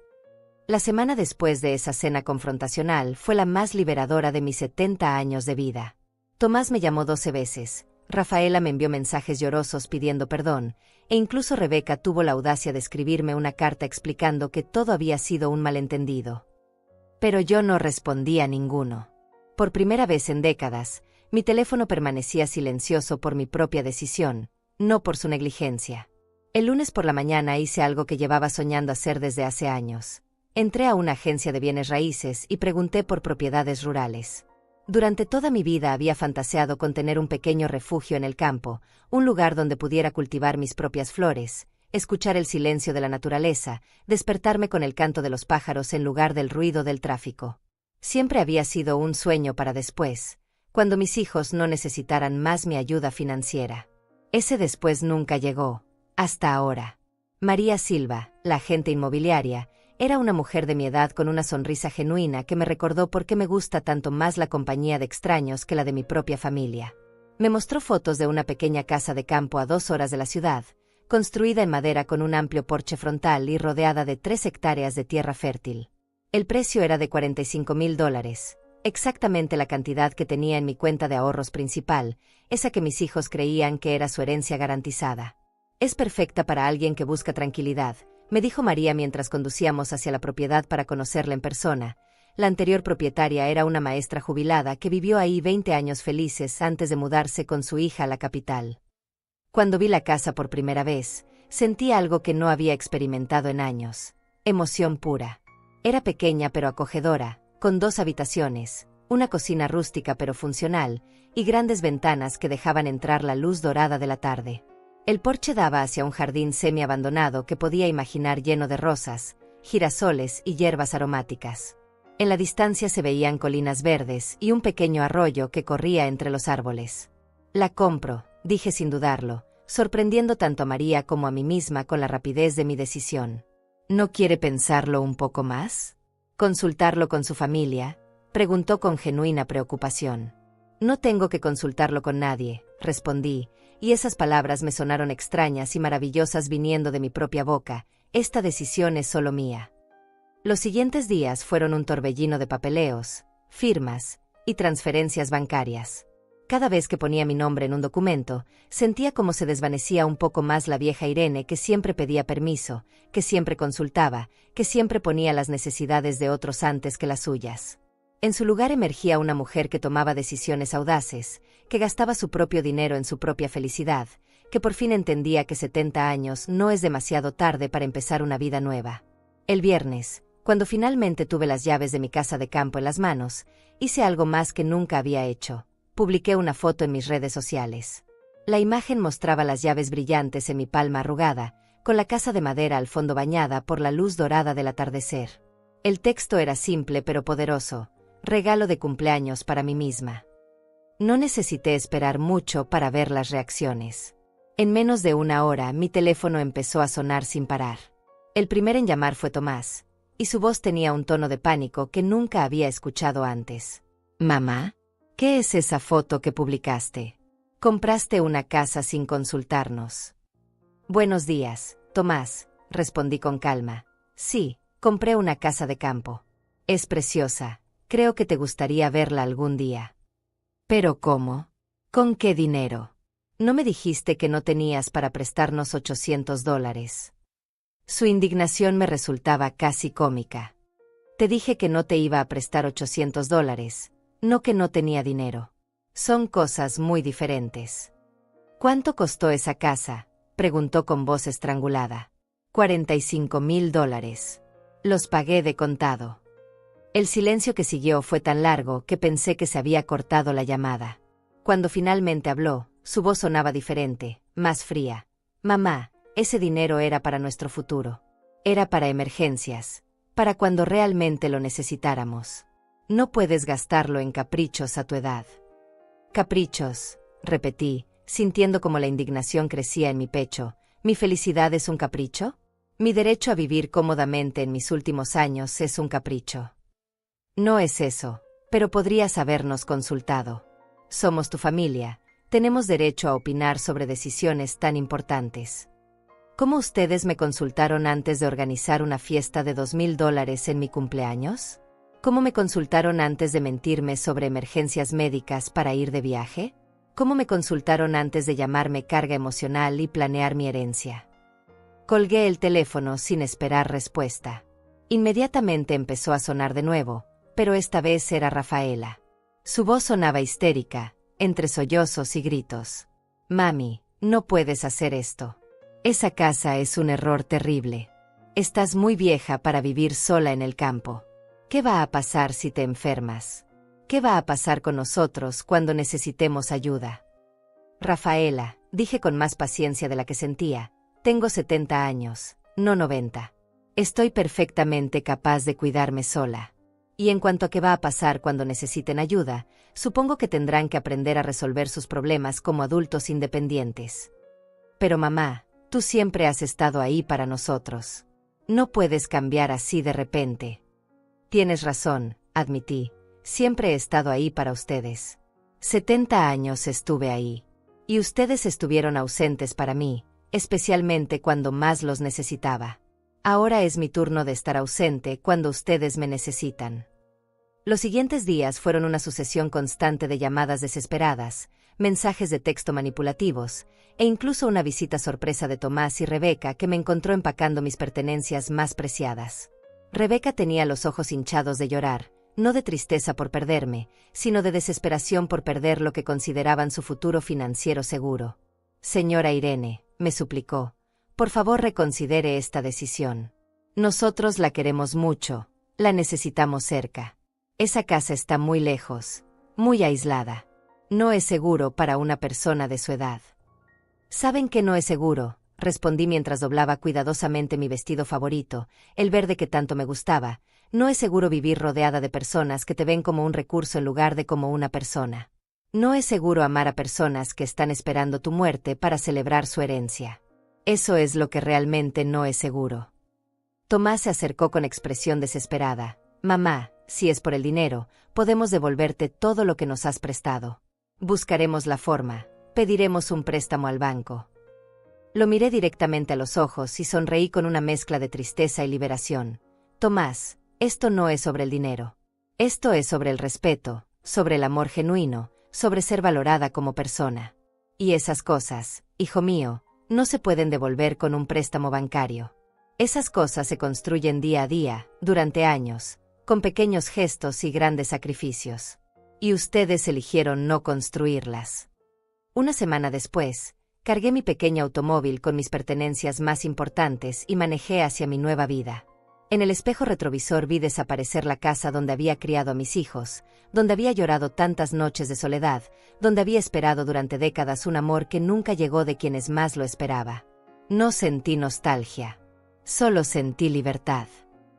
La semana después de esa cena confrontacional fue la más liberadora de mis 70 años de vida. Tomás me llamó 12 veces, Rafaela me envió mensajes llorosos pidiendo perdón, e incluso Rebeca tuvo la audacia de escribirme una carta explicando que todo había sido un malentendido. Pero yo no respondí a ninguno. Por primera vez en décadas, mi teléfono permanecía silencioso por mi propia decisión, no por su negligencia. El lunes por la mañana hice algo que llevaba soñando hacer desde hace años. Entré a una agencia de bienes raíces y pregunté por propiedades rurales. Durante toda mi vida había fantaseado con tener un pequeño refugio en el campo, un lugar donde pudiera cultivar mis propias flores, escuchar el silencio de la naturaleza, despertarme con el canto de los pájaros en lugar del ruido del tráfico. Siempre había sido un sueño para después, cuando mis hijos no necesitaran más mi ayuda financiera. Ese después nunca llegó, hasta ahora. María Silva, la agente inmobiliaria, era una mujer de mi edad con una sonrisa genuina que me recordó por qué me gusta tanto más la compañía de extraños que la de mi propia familia. Me mostró fotos de una pequeña casa de campo a 2 horas de la ciudad, construida en madera con un amplio porche frontal y rodeada de 3 hectáreas de tierra fértil. El precio era de $45,000, exactamente la cantidad que tenía en mi cuenta de ahorros principal, esa que mis hijos creían que era su herencia garantizada. Es perfecta para alguien que busca tranquilidad, me dijo María mientras conducíamos hacia la propiedad para conocerla en persona. La anterior propietaria era una maestra jubilada que vivió ahí 20 años felices antes de mudarse con su hija a la capital. Cuando vi la casa por primera vez, sentí algo que no había experimentado en años. Emoción pura. Era pequeña pero acogedora, con 2 habitaciones, una cocina rústica pero funcional, y grandes ventanas que dejaban entrar la luz dorada de la tarde. El porche daba hacia un jardín semi-abandonado que podía imaginar lleno de rosas, girasoles y hierbas aromáticas. En la distancia se veían colinas verdes y un pequeño arroyo que corría entre los árboles. La compro, dije sin dudarlo, sorprendiendo tanto a María como a mí misma con la rapidez de mi decisión. ¿No quiere pensarlo un poco más? ¿Consultarlo con su familia?, preguntó con genuina preocupación. No tengo que consultarlo con nadie, respondí, y esas palabras me sonaron extrañas y maravillosas viniendo de mi propia boca. Esta decisión es solo mía. Los siguientes días fueron un torbellino de papeleos, firmas y transferencias bancarias. Cada vez que ponía mi nombre en un documento, sentía como se desvanecía un poco más la vieja Irene que siempre pedía permiso, que siempre consultaba, que siempre ponía las necesidades de otros antes que las suyas. En su lugar emergía una mujer que tomaba decisiones audaces, que gastaba su propio dinero en su propia felicidad, que por fin entendía que 70 años no es demasiado tarde para empezar una vida nueva. El viernes, cuando finalmente tuve las llaves de mi casa de campo en las manos, hice algo más que nunca había hecho. Publiqué una foto en mis redes sociales. La imagen mostraba las llaves brillantes en mi palma arrugada, con la casa de madera al fondo bañada por la luz dorada del atardecer. El texto era simple pero poderoso: regalo de cumpleaños para mí misma. No necesité esperar mucho para ver las reacciones. En menos de una hora mi teléfono empezó a sonar sin parar. El primero en llamar fue Tomás, y su voz tenía un tono de pánico que nunca había escuchado antes. «Mamá, ¿qué es esa foto que publicaste? ¿Compraste una casa sin consultarnos?» «Buenos días, Tomás», respondí con calma. «Sí, compré una casa de campo. Es preciosa, creo que te gustaría verla algún día». «¿Pero cómo? ¿Con qué dinero? ¿No me dijiste que no tenías para prestarnos $800? Su indignación me resultaba casi cómica. «Te dije que no te iba a prestar $800, no que no tenía dinero. Son cosas muy diferentes». «¿Cuánto costó esa casa?», preguntó con voz estrangulada. $45,000. Los pagué de contado». El silencio que siguió fue tan largo que pensé que se había cortado la llamada. Cuando finalmente habló, su voz sonaba diferente, más fría. «Mamá, ese dinero era para nuestro futuro. Era para emergencias, para cuando realmente lo necesitáramos. No puedes gastarlo en caprichos a tu edad». «Caprichos», repetí, sintiendo como la indignación crecía en mi pecho. ¿Mi felicidad es un capricho? ¿Mi derecho a vivir cómodamente en mis últimos años es un capricho? No es eso, pero podrías habernos consultado. Somos tu familia, tenemos derecho a opinar sobre decisiones tan importantes. ¿Cómo ustedes me consultaron antes de organizar una fiesta de $2,000 en mi cumpleaños? ¿Cómo me consultaron antes de mentirme sobre emergencias médicas para ir de viaje? ¿Cómo me consultaron antes de llamarme carga emocional y planear mi herencia? Colgué el teléfono sin esperar respuesta. Inmediatamente empezó a sonar de nuevo, pero esta vez era Rafaela. Su voz sonaba histérica, entre sollozos y gritos. «Mami, no puedes hacer esto. Esa casa es un error terrible. Estás muy vieja para vivir sola en el campo. ¿Qué va a pasar si te enfermas? ¿Qué va a pasar con nosotros cuando necesitemos ayuda?» «Rafaela», dije con más paciencia de la que sentía, «tengo 70 años, no 90. Estoy perfectamente capaz de cuidarme sola. Y en cuanto a qué va a pasar cuando necesiten ayuda, supongo que tendrán que aprender a resolver sus problemas como adultos independientes. Pero mamá, tú siempre has estado ahí para nosotros. No puedes cambiar así de repente». «Tienes razón», admití, «siempre he estado ahí para ustedes. 70 años estuve ahí. Y ustedes estuvieron ausentes para mí, especialmente cuando más los necesitaba. Ahora es mi turno de estar ausente cuando ustedes me necesitan. Los siguientes días fueron una sucesión constante de llamadas desesperadas, mensajes de texto manipulativos, e incluso una visita sorpresa de Tomás y Rebeca que me encontró empacando mis pertenencias más preciadas. Rebeca tenía los ojos hinchados de llorar, no de tristeza por perderme, sino de desesperación por perder lo que consideraban su futuro financiero seguro. Señora Irene, me suplicó, por favor reconsidere esta decisión. Nosotros la queremos mucho, la necesitamos cerca. Esa casa está muy lejos, muy aislada. No es seguro para una persona de su edad. ¿Saben que no es seguro?, respondí mientras doblaba cuidadosamente mi vestido favorito, el verde que tanto me gustaba. No es seguro vivir rodeada de personas que te ven como un recurso en lugar de como una persona. No es seguro amar a personas que están esperando tu muerte para celebrar su herencia. Eso es lo que realmente no es seguro. Tomás se acercó con expresión desesperada. Mamá, si es por el dinero, podemos devolverte todo lo que nos has prestado. Buscaremos la forma, pediremos un préstamo al banco. Lo miré directamente a los ojos y sonreí con una mezcla de tristeza y liberación. Tomás, esto no es sobre el dinero. Esto es sobre el respeto, sobre el amor genuino, sobre ser valorada como persona. Y esas cosas, hijo mío, no se pueden devolver con un préstamo bancario. Esas cosas se construyen día a día, durante años, con pequeños gestos y grandes sacrificios. Y ustedes eligieron no construirlas. Una semana después, cargué mi pequeño automóvil con mis pertenencias más importantes y manejé hacia mi nueva vida. En el espejo retrovisor vi desaparecer la casa donde había criado a mis hijos, donde había llorado tantas noches de soledad, donde había esperado durante décadas un amor que nunca llegó de quienes más lo esperaba. No sentí nostalgia. Solo sentí libertad.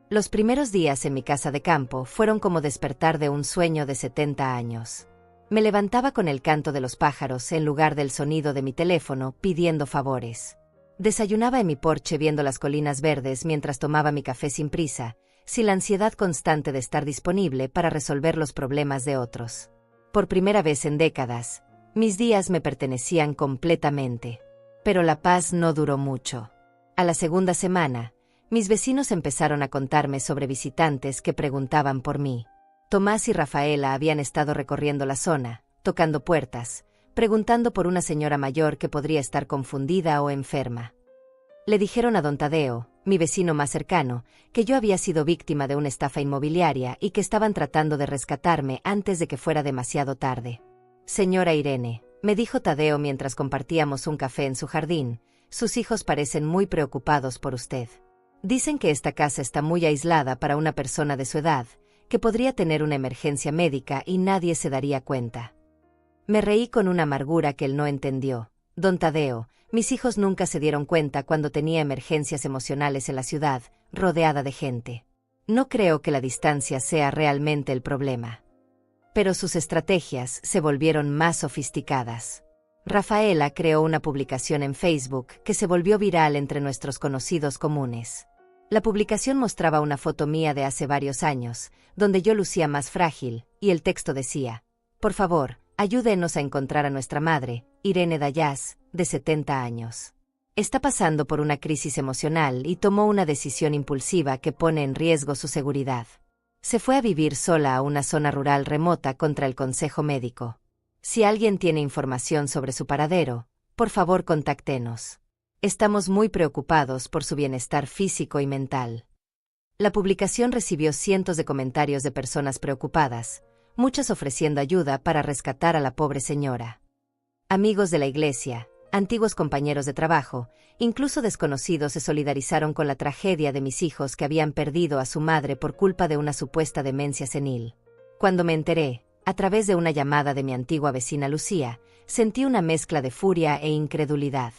Los primeros días en mi casa de campo fueron como despertar de un sueño de 70 años. Me levantaba con el canto de los pájaros en lugar del sonido de mi teléfono pidiendo favores. Desayunaba en mi porche viendo las colinas verdes mientras tomaba mi café sin prisa, sin la ansiedad constante de estar disponible para resolver los problemas de otros. Por primera vez en décadas, mis días me pertenecían completamente. Pero la paz no duró mucho. A la segunda semana, mis vecinos empezaron a contarme sobre visitantes que preguntaban por mí. Tomás y Rafaela habían estado recorriendo la zona, tocando puertas, preguntando por una señora mayor que podría estar confundida o enferma. Le dijeron a don Tadeo, mi vecino más cercano, que yo había sido víctima de una estafa inmobiliaria y que estaban tratando de rescatarme antes de que fuera demasiado tarde. Señora Irene, me dijo Tadeo mientras compartíamos un café en su jardín, sus hijos parecen muy preocupados por usted. Dicen que esta casa está muy aislada para una persona de su edad, que podría tener una emergencia médica y nadie se daría cuenta. Me reí con una amargura que él no entendió. Don Tadeo, mis hijos nunca se dieron cuenta cuando tenía emergencias emocionales en la ciudad, rodeada de gente. No creo que la distancia sea realmente el problema. Pero sus estrategias se volvieron más sofisticadas. Rafaela creó una publicación en Facebook que se volvió viral entre nuestros conocidos comunes. La publicación mostraba una foto mía de hace varios años, donde yo lucía más frágil, y el texto decía: por favor, ayúdenos a encontrar a nuestra madre, Irene Dayas, de 70 años. Está pasando por una crisis emocional y tomó una decisión impulsiva que pone en riesgo su seguridad. Se fue a vivir sola a una zona rural remota contra el consejo médico. Si alguien tiene información sobre su paradero, por favor contáctenos. Estamos muy preocupados por su bienestar físico y mental. La publicación recibió cientos de comentarios de personas preocupadas, muchas ofreciendo ayuda para rescatar a la pobre señora. Amigos de la iglesia, antiguos compañeros de trabajo, incluso desconocidos se solidarizaron con la tragedia de mis hijos que habían perdido a su madre por culpa de una supuesta demencia senil. Cuando me enteré, a través de una llamada de mi antigua vecina Lucía, sentí una mezcla de furia e incredulidad.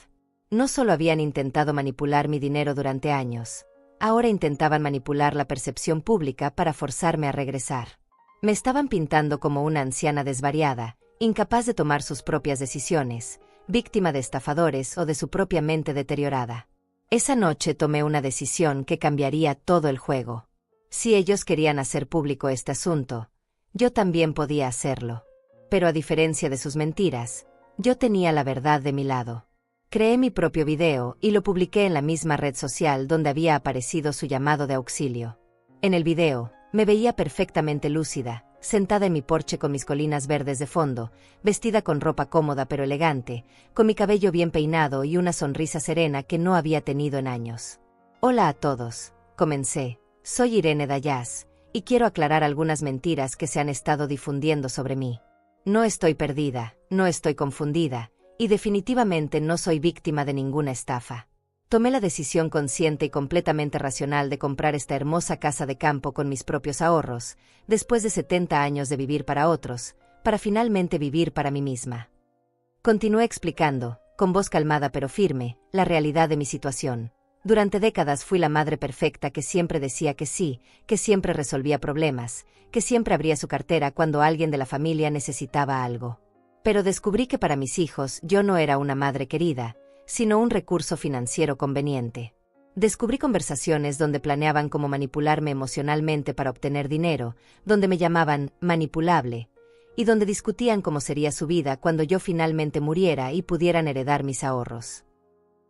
No solo habían intentado manipular mi dinero durante años, ahora intentaban manipular la percepción pública para forzarme a regresar. Me estaban pintando como una anciana desvariada, incapaz de tomar sus propias decisiones, víctima de estafadores o de su propia mente deteriorada. Esa noche tomé una decisión que cambiaría todo el juego. Si ellos querían hacer público este asunto, yo también podía hacerlo. Pero a diferencia de sus mentiras, yo tenía la verdad de mi lado. Creé mi propio video y lo publiqué en la misma red social donde había aparecido su llamado de auxilio. En el video, me veía perfectamente lúcida, sentada en mi porche con mis colinas verdes de fondo, vestida con ropa cómoda pero elegante, con mi cabello bien peinado y una sonrisa serena que no había tenido en años. Hola a todos, comencé. Soy Irene Dayas, y quiero aclarar algunas mentiras que se han estado difundiendo sobre mí. No estoy perdida, no estoy confundida, y definitivamente no soy víctima de ninguna estafa. Tomé la decisión consciente y completamente racional de comprar esta hermosa casa de campo con mis propios ahorros, después de 70 años de vivir para otros, para finalmente vivir para mí misma. Continué explicando, con voz calmada pero firme, la realidad de mi situación. Durante décadas fui la madre perfecta que siempre decía que sí, que siempre resolvía problemas, que siempre abría su cartera cuando alguien de la familia necesitaba algo. Pero descubrí que para mis hijos yo no era una madre querida, sino un recurso financiero conveniente. Descubrí conversaciones donde planeaban cómo manipularme emocionalmente para obtener dinero, donde me llamaban manipulable, y donde discutían cómo sería su vida cuando yo finalmente muriera y pudieran heredar mis ahorros.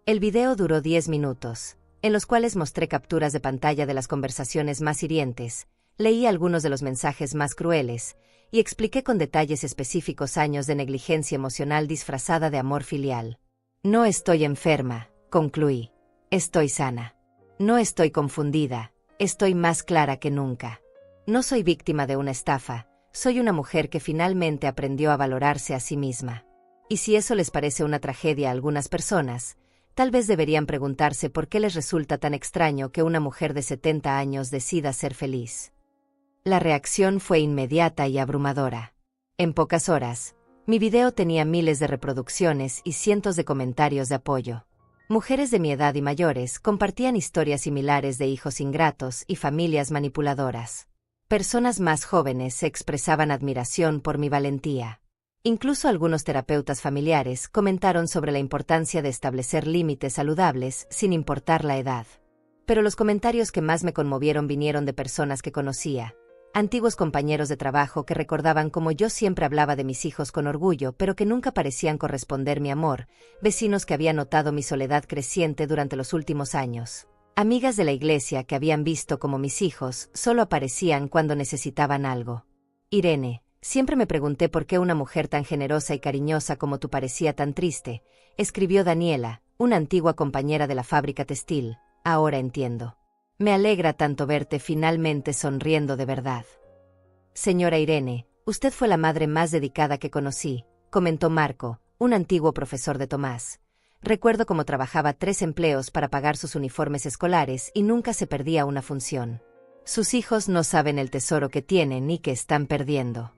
El video duró 10 minutos, en los cuales mostré capturas de pantalla de las conversaciones más hirientes, leí algunos de los mensajes más crueles, y expliqué con detalles específicos años de negligencia emocional disfrazada de amor filial. No estoy enferma, concluí. Estoy sana. No estoy confundida, estoy más clara que nunca. No soy víctima de una estafa, soy una mujer que finalmente aprendió a valorarse a sí misma. Y si eso les parece una tragedia a algunas personas, tal vez deberían preguntarse por qué les resulta tan extraño que una mujer de 70 años decida ser feliz. La reacción fue inmediata y abrumadora. En pocas horas, mi video tenía miles de reproducciones y cientos de comentarios de apoyo. Mujeres de mi edad y mayores compartían historias similares de hijos ingratos y familias manipuladoras. Personas más jóvenes expresaban admiración por mi valentía. Incluso algunos terapeutas familiares comentaron sobre la importancia de establecer límites saludables sin importar la edad. Pero los comentarios que más me conmovieron vinieron de personas que conocía. Antiguos compañeros de trabajo que recordaban cómo yo siempre hablaba de mis hijos con orgullo, pero que nunca parecían corresponder mi amor, vecinos que habían notado mi soledad creciente durante los últimos años, amigas de la iglesia que habían visto cómo mis hijos solo aparecían cuando necesitaban algo. Irene, siempre me pregunté por qué una mujer tan generosa y cariñosa como tú parecía tan triste, escribió Daniela, una antigua compañera de la fábrica textil. Ahora entiendo. Me alegra tanto verte finalmente sonriendo de verdad. Señora Irene, usted fue la madre más dedicada que conocí, comentó Marco, un antiguo profesor de Tomás. Recuerdo cómo trabajaba 3 empleos para pagar sus uniformes escolares y nunca se perdía una función. Sus hijos no saben el tesoro que tienen ni que están perdiendo.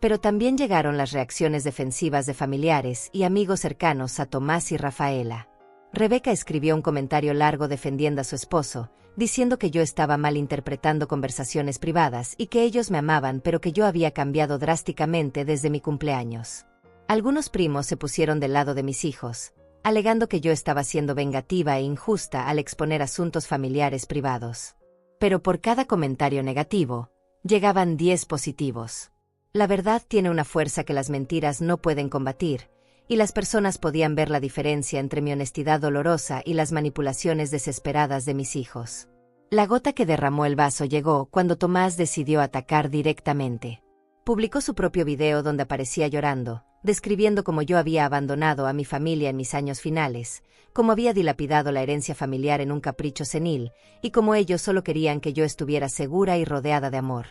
Pero también llegaron las reacciones defensivas de familiares y amigos cercanos a Tomás y Rafaela. Rebeca escribió un comentario largo defendiendo a su esposo, diciendo que yo estaba malinterpretando conversaciones privadas y que ellos me amaban pero que yo había cambiado drásticamente desde mi cumpleaños. Algunos primos se pusieron del lado de mis hijos, alegando que yo estaba siendo vengativa e injusta al exponer asuntos familiares privados. Pero por cada comentario negativo, llegaban 10 positivos. La verdad tiene una fuerza que las mentiras no pueden combatir, y las personas podían ver la diferencia entre mi honestidad dolorosa y las manipulaciones desesperadas de mis hijos. La gota que derramó el vaso llegó cuando Tomás decidió atacar directamente. Publicó su propio video donde aparecía llorando, describiendo cómo yo había abandonado a mi familia en mis años finales, cómo había dilapidado la herencia familiar en un capricho senil, y cómo ellos solo querían que yo estuviera segura y rodeada de amor.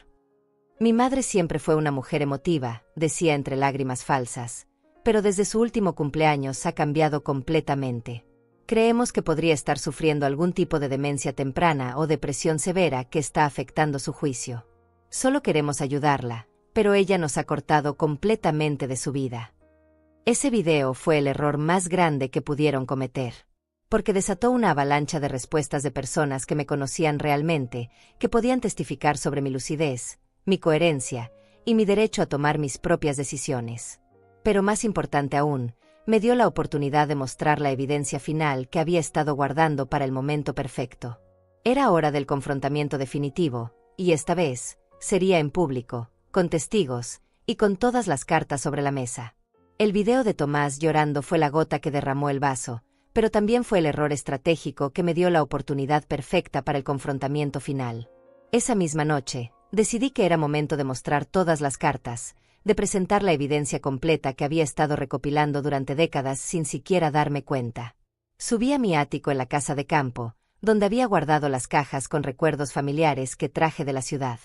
Mi madre siempre fue una mujer emotiva, decía entre lágrimas falsas, pero desde su último cumpleaños ha cambiado completamente. Creemos que podría estar sufriendo algún tipo de demencia temprana o depresión severa que está afectando su juicio. Solo queremos ayudarla, pero ella nos ha cortado completamente de su vida. Ese video fue el error más grande que pudieron cometer, porque desató una avalancha de respuestas de personas que me conocían realmente, que podían testificar sobre mi lucidez, mi coherencia y mi derecho a tomar mis propias decisiones. Pero más importante aún, me dio la oportunidad de mostrar la evidencia final que había estado guardando para el momento perfecto. Era hora del confrontamiento definitivo, y esta vez, sería en público, con testigos, y con todas las cartas sobre la mesa. El video de Tomás llorando fue la gota que derramó el vaso, pero también fue el error estratégico que me dio la oportunidad perfecta para el confrontamiento final. Esa misma noche, decidí que era momento de mostrar todas las cartas, de presentar la evidencia completa que había estado recopilando durante décadas sin siquiera darme cuenta. Subí a mi ático en la casa de campo, donde había guardado las cajas con recuerdos familiares que traje de la ciudad.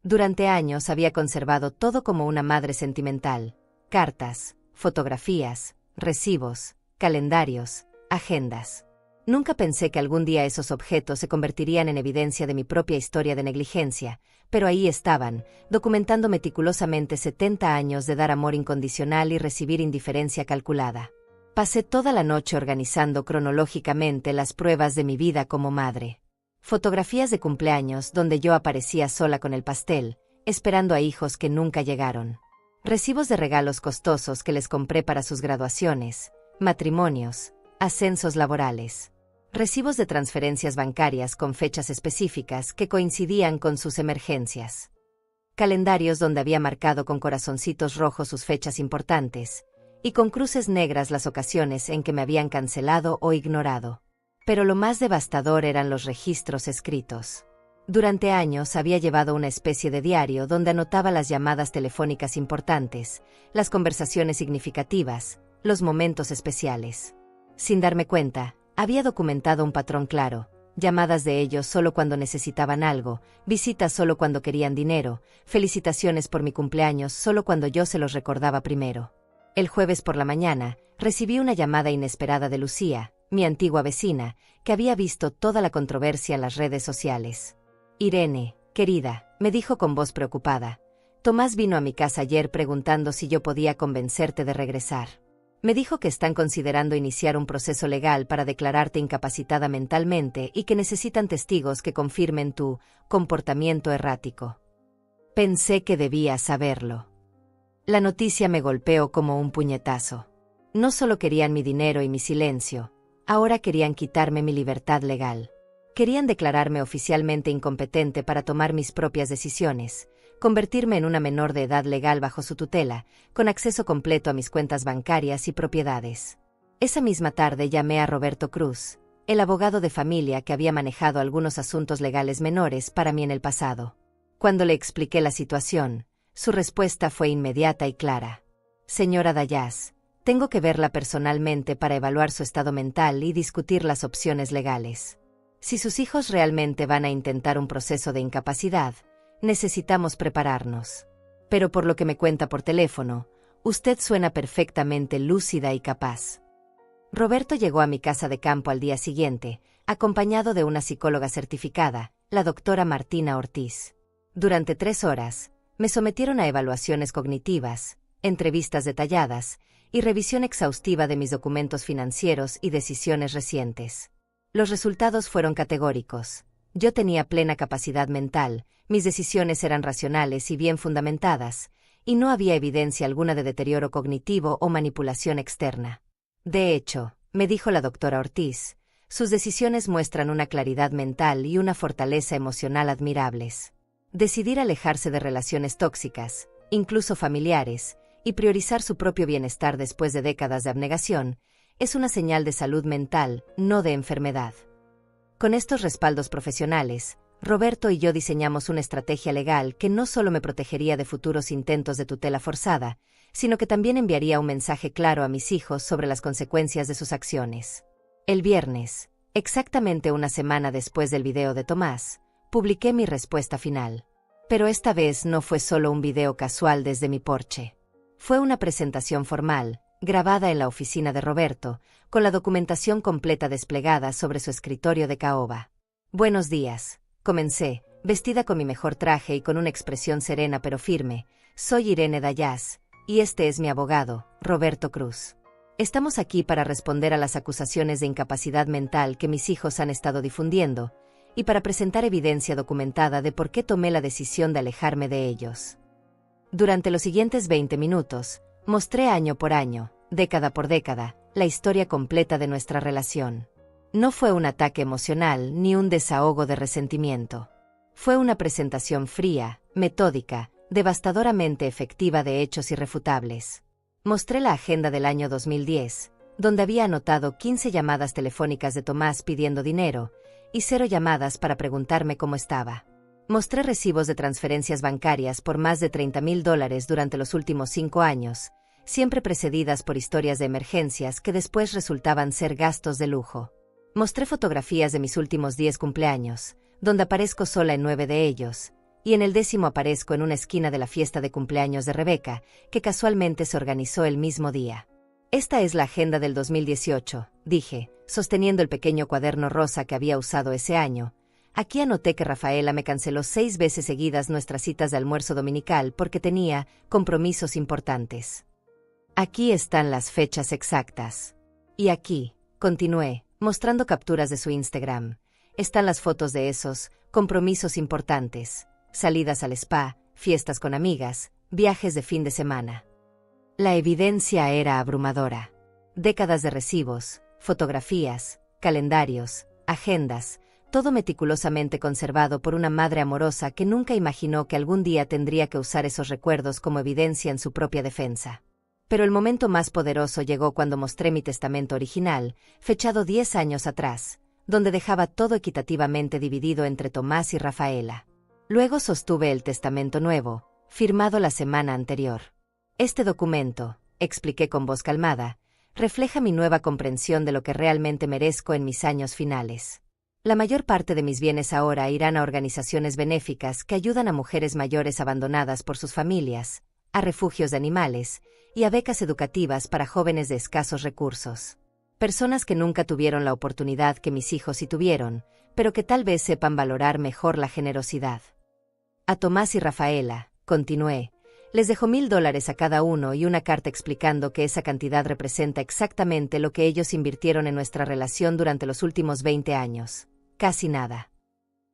Durante años había conservado todo como una madre sentimental: cartas, fotografías, recibos, calendarios, agendas. Nunca pensé que algún día esos objetos se convertirían en evidencia de mi propia historia de negligencia, pero ahí estaban, documentando meticulosamente 70 años de dar amor incondicional y recibir indiferencia calculada. Pasé toda la noche organizando cronológicamente las pruebas de mi vida como madre. Fotografías de cumpleaños donde yo aparecía sola con el pastel, esperando a hijos que nunca llegaron. Recibos de regalos costosos que les compré para sus graduaciones, matrimonios, ascensos laborales. Recibos de transferencias bancarias con fechas específicas que coincidían con sus emergencias. Calendarios donde había marcado con corazoncitos rojos sus fechas importantes, y con cruces negras las ocasiones en que me habían cancelado o ignorado. Pero lo más devastador eran los registros escritos. Durante años había llevado una especie de diario donde anotaba las llamadas telefónicas importantes, las conversaciones significativas, los momentos especiales. Sin darme cuenta, había documentado un patrón claro: llamadas de ellos solo cuando necesitaban algo, visitas solo cuando querían dinero, felicitaciones por mi cumpleaños solo cuando yo se los recordaba primero. El jueves por la mañana, recibí una llamada inesperada de Lucía, mi antigua vecina, que había visto toda la controversia en las redes sociales. «Irene, querida», me dijo con voz preocupada, «Tomás vino a mi casa ayer preguntando si yo podía convencerte de regresar. Me dijo que están considerando iniciar un proceso legal para declararte incapacitada mentalmente y que necesitan testigos que confirmen tu comportamiento errático». Pensé que debía saberlo. La noticia me golpeó como un puñetazo. No solo querían mi dinero y mi silencio, ahora querían quitarme mi libertad legal. Querían declararme oficialmente incompetente para tomar mis propias decisiones, convertirme en una menor de edad legal bajo su tutela, con acceso completo a mis cuentas bancarias y propiedades. Esa misma tarde llamé a Roberto Cruz, el abogado de familia que había manejado algunos asuntos legales menores para mí en el pasado. Cuando le expliqué la situación, su respuesta fue inmediata y clara: «Señora Dayas, tengo que verla personalmente para evaluar su estado mental y discutir las opciones legales. Si sus hijos realmente van a intentar un proceso de incapacidad, necesitamos prepararnos. Pero por lo que me cuenta por teléfono, usted suena perfectamente lúcida y capaz». Roberto llegó a mi casa de campo al día siguiente, acompañado de una psicóloga certificada, la doctora Martina Ortiz. Durante 3 horas, me sometieron a evaluaciones cognitivas, entrevistas detalladas y revisión exhaustiva de mis documentos financieros y decisiones recientes. Los resultados fueron categóricos. Yo tenía plena capacidad mental, mis decisiones eran racionales y bien fundamentadas, y no había evidencia alguna de deterioro cognitivo o manipulación externa. De hecho, me dijo la doctora Ortiz, sus decisiones muestran una claridad mental y una fortaleza emocional admirables. Decidir alejarse de relaciones tóxicas, incluso familiares, y priorizar su propio bienestar después de décadas de abnegación, es una señal de salud mental, no de enfermedad. Con estos respaldos profesionales, Roberto y yo diseñamos una estrategia legal que no solo me protegería de futuros intentos de tutela forzada, sino que también enviaría un mensaje claro a mis hijos sobre las consecuencias de sus acciones. El viernes, exactamente una semana después del video de Tomás, publiqué mi respuesta final. Pero esta vez no fue solo un video casual desde mi porche. Fue una presentación formal, grabada en la oficina de Roberto, con la documentación completa desplegada sobre su escritorio de caoba. «Buenos días», comencé, vestida con mi mejor traje y con una expresión serena pero firme. «Soy Irene Dayas, y este es mi abogado, Roberto Cruz. Estamos aquí para responder a las acusaciones de incapacidad mental que mis hijos han estado difundiendo, y para presentar evidencia documentada de por qué tomé la decisión de alejarme de ellos». Durante los siguientes 20 minutos, mostré año por año, década por década, la historia completa de nuestra relación. No fue un ataque emocional ni un desahogo de resentimiento. Fue una presentación fría, metódica, devastadoramente efectiva de hechos irrefutables. Mostré la agenda del año 2010, donde había anotado 15 llamadas telefónicas de Tomás pidiendo dinero y 0 llamadas para preguntarme cómo estaba. Mostré recibos de transferencias bancarias por más de $30,000 durante los últimos 5 años, siempre precedidas por historias de emergencias que después resultaban ser gastos de lujo. Mostré fotografías de mis últimos 10 cumpleaños, donde aparezco sola en 9 de ellos, y en el 10º aparezco en una esquina de la fiesta de cumpleaños de Rebeca, que casualmente se organizó el mismo día. Esta es la agenda del 2018, dije, sosteniendo el pequeño cuaderno rosa que había usado ese año. Aquí anoté que Rafaela me canceló 6 veces seguidas nuestras citas de almuerzo dominical porque tenía compromisos importantes. Aquí están las fechas exactas. Y aquí, continué, mostrando capturas de su Instagram, están las fotos de esos compromisos importantes, salidas al spa, fiestas con amigas, viajes de fin de semana. La evidencia era abrumadora. Décadas de recibos, fotografías, calendarios, agendas, todo meticulosamente conservado por una madre amorosa que nunca imaginó que algún día tendría que usar esos recuerdos como evidencia en su propia defensa. Pero el momento más poderoso llegó cuando mostré mi testamento original, fechado 10 años atrás, donde dejaba todo equitativamente dividido entre Tomás y Rafaela. Luego sostuve el testamento nuevo, firmado la semana anterior. Este documento, expliqué con voz calmada, refleja mi nueva comprensión de lo que realmente merezco en mis años finales. La mayor parte de mis bienes ahora irán a organizaciones benéficas que ayudan a mujeres mayores abandonadas por sus familias, a refugios de animales y a becas educativas para jóvenes de escasos recursos. Personas que nunca tuvieron la oportunidad que mis hijos sí tuvieron, pero que tal vez sepan valorar mejor la generosidad. A Tomás y Rafaela, continué, les dejo $1,000 a cada uno y una carta explicando que esa cantidad representa exactamente lo que ellos invirtieron en nuestra relación durante los últimos 20 años. Casi nada.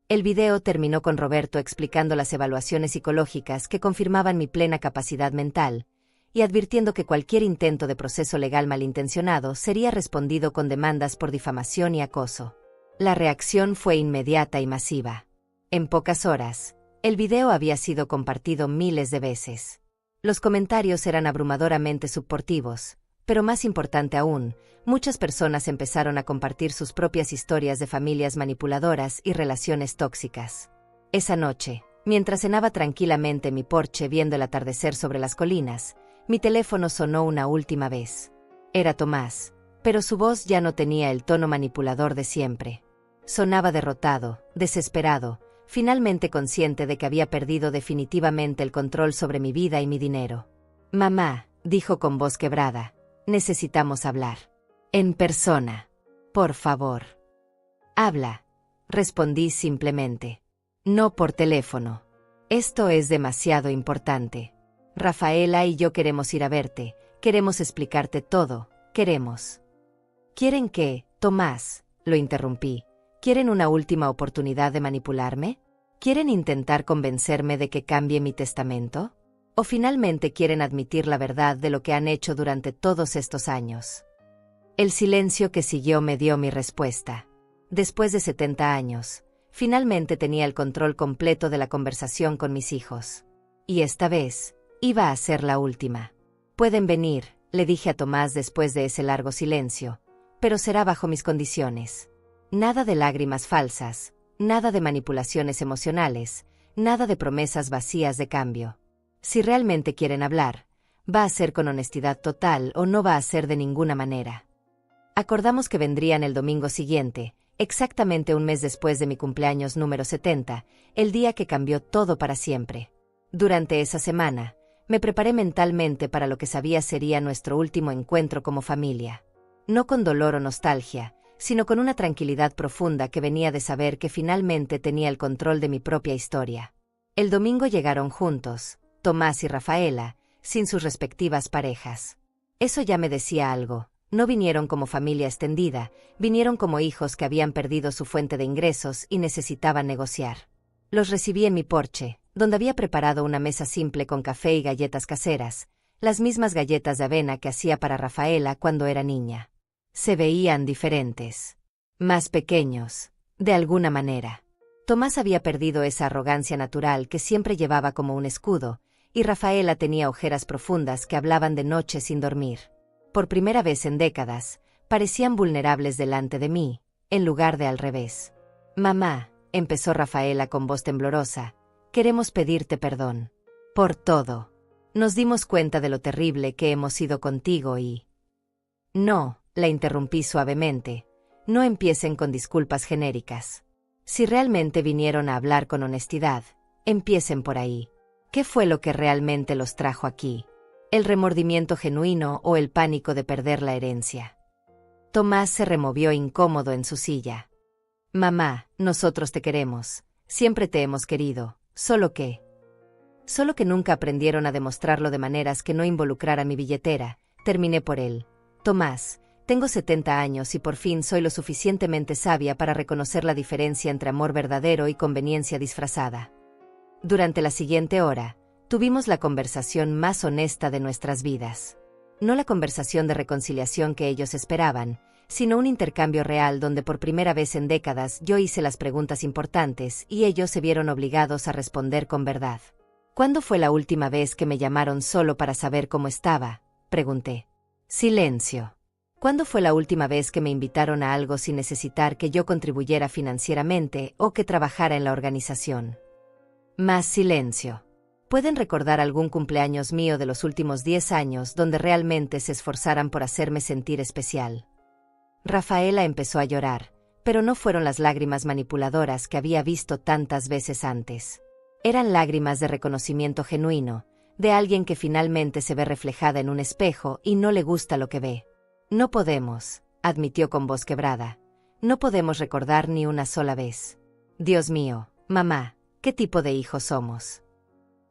El video terminó con Roberto explicando las evaluaciones psicológicas que confirmaban mi plena capacidad mental, y advirtiendo que cualquier intento de proceso legal malintencionado sería respondido con demandas por difamación y acoso. La reacción fue inmediata y masiva. En pocas horas, el video había sido compartido miles de veces. Los comentarios eran abrumadoramente suportivos, pero más importante aún, muchas personas empezaron a compartir sus propias historias de familias manipuladoras y relaciones tóxicas. Esa noche, mientras cenaba tranquilamente en mi porche viendo el atardecer sobre las colinas, mi teléfono sonó una última vez. Era Tomás, pero su voz ya no tenía el tono manipulador de siempre. Sonaba derrotado, desesperado, finalmente consciente de que había perdido definitivamente el control sobre mi vida y mi dinero. «Mamá», dijo con voz quebrada, «necesitamos hablar. En persona. Por favor». «Habla», respondí simplemente. «No por teléfono. Esto es demasiado importante. Rafaela y yo queremos ir a verte, queremos explicarte todo, queremos». «¿Quieren qué, Tomás?», lo interrumpí. ¿Quieren una última oportunidad de manipularme? ¿Quieren intentar convencerme de que cambie mi testamento? ¿O finalmente quieren admitir la verdad de lo que han hecho durante todos estos años? El silencio que siguió me dio mi respuesta. Después de 70 años, finalmente tenía el control completo de la conversación con mis hijos. Y esta vez, iba a ser la última. «Pueden venir», le dije a Tomás después de ese largo silencio, «pero será bajo mis condiciones. Nada de lágrimas falsas, nada de manipulaciones emocionales, nada de promesas vacías de cambio. Si realmente quieren hablar, va a ser con honestidad total o no va a ser de ninguna manera». Acordamos que vendrían el domingo siguiente, exactamente un mes después de mi cumpleaños número 70, el día que cambió todo para siempre. Durante esa semana, me preparé mentalmente para lo que sabía sería nuestro último encuentro como familia. No con dolor o nostalgia, sino con una tranquilidad profunda que venía de saber que finalmente tenía el control de mi propia historia. El domingo llegaron juntos, Tomás y Rafaela, sin sus respectivas parejas. Eso ya me decía algo. No vinieron como familia extendida, vinieron como hijos que habían perdido su fuente de ingresos y necesitaban negociar. Los recibí en mi porche, donde había preparado una mesa simple con café y galletas caseras, las mismas galletas de avena que hacía para Rafaela cuando era niña. Se veían diferentes. Más pequeños, de alguna manera. Tomás había perdido esa arrogancia natural que siempre llevaba como un escudo, y Rafaela tenía ojeras profundas que hablaban de noche sin dormir. Por primera vez en décadas, parecían vulnerables delante de mí, en lugar de al revés. «Mamá», empezó Rafaela con voz temblorosa, «queremos pedirte perdón. Por todo. Nos dimos cuenta de lo terrible que hemos sido contigo y...». «No», la interrumpí suavemente, «no empiecen con disculpas genéricas. Si realmente vinieron a hablar con honestidad, empiecen por ahí. ¿Qué fue lo que realmente los trajo aquí? ¿El remordimiento genuino o el pánico de perder la herencia?» Tomás se removió incómodo en su silla. «Mamá, nosotros te queremos, siempre te hemos querido, solo que nunca aprendieron a demostrarlo de maneras que no involucrara mi billetera», terminé por él. «Tomás, tengo 70 años y por fin soy lo suficientemente sabia para reconocer la diferencia entre amor verdadero y conveniencia disfrazada». Durante la siguiente hora, tuvimos la conversación más honesta de nuestras vidas. No la conversación de reconciliación que ellos esperaban, sino un intercambio real donde por primera vez en décadas yo hice las preguntas importantes y ellos se vieron obligados a responder con verdad. «¿Cuándo fue la última vez que me llamaron solo para saber cómo estaba?», pregunté. Silencio. «¿Cuándo fue la última vez que me invitaron a algo sin necesitar que yo contribuyera financieramente o que trabajara en la organización?». Más silencio. ¿Pueden recordar algún cumpleaños mío de los últimos 10 años donde realmente se esforzaran por hacerme sentir especial? Rafaela empezó a llorar, pero no fueron las lágrimas manipuladoras que había visto tantas veces antes. Eran lágrimas de reconocimiento genuino, de alguien que finalmente se ve reflejada en un espejo y no le gusta lo que ve. «No podemos», admitió con voz quebrada. «No podemos recordar ni una sola vez. Dios mío, mamá, ¿qué tipo de hijos somos?».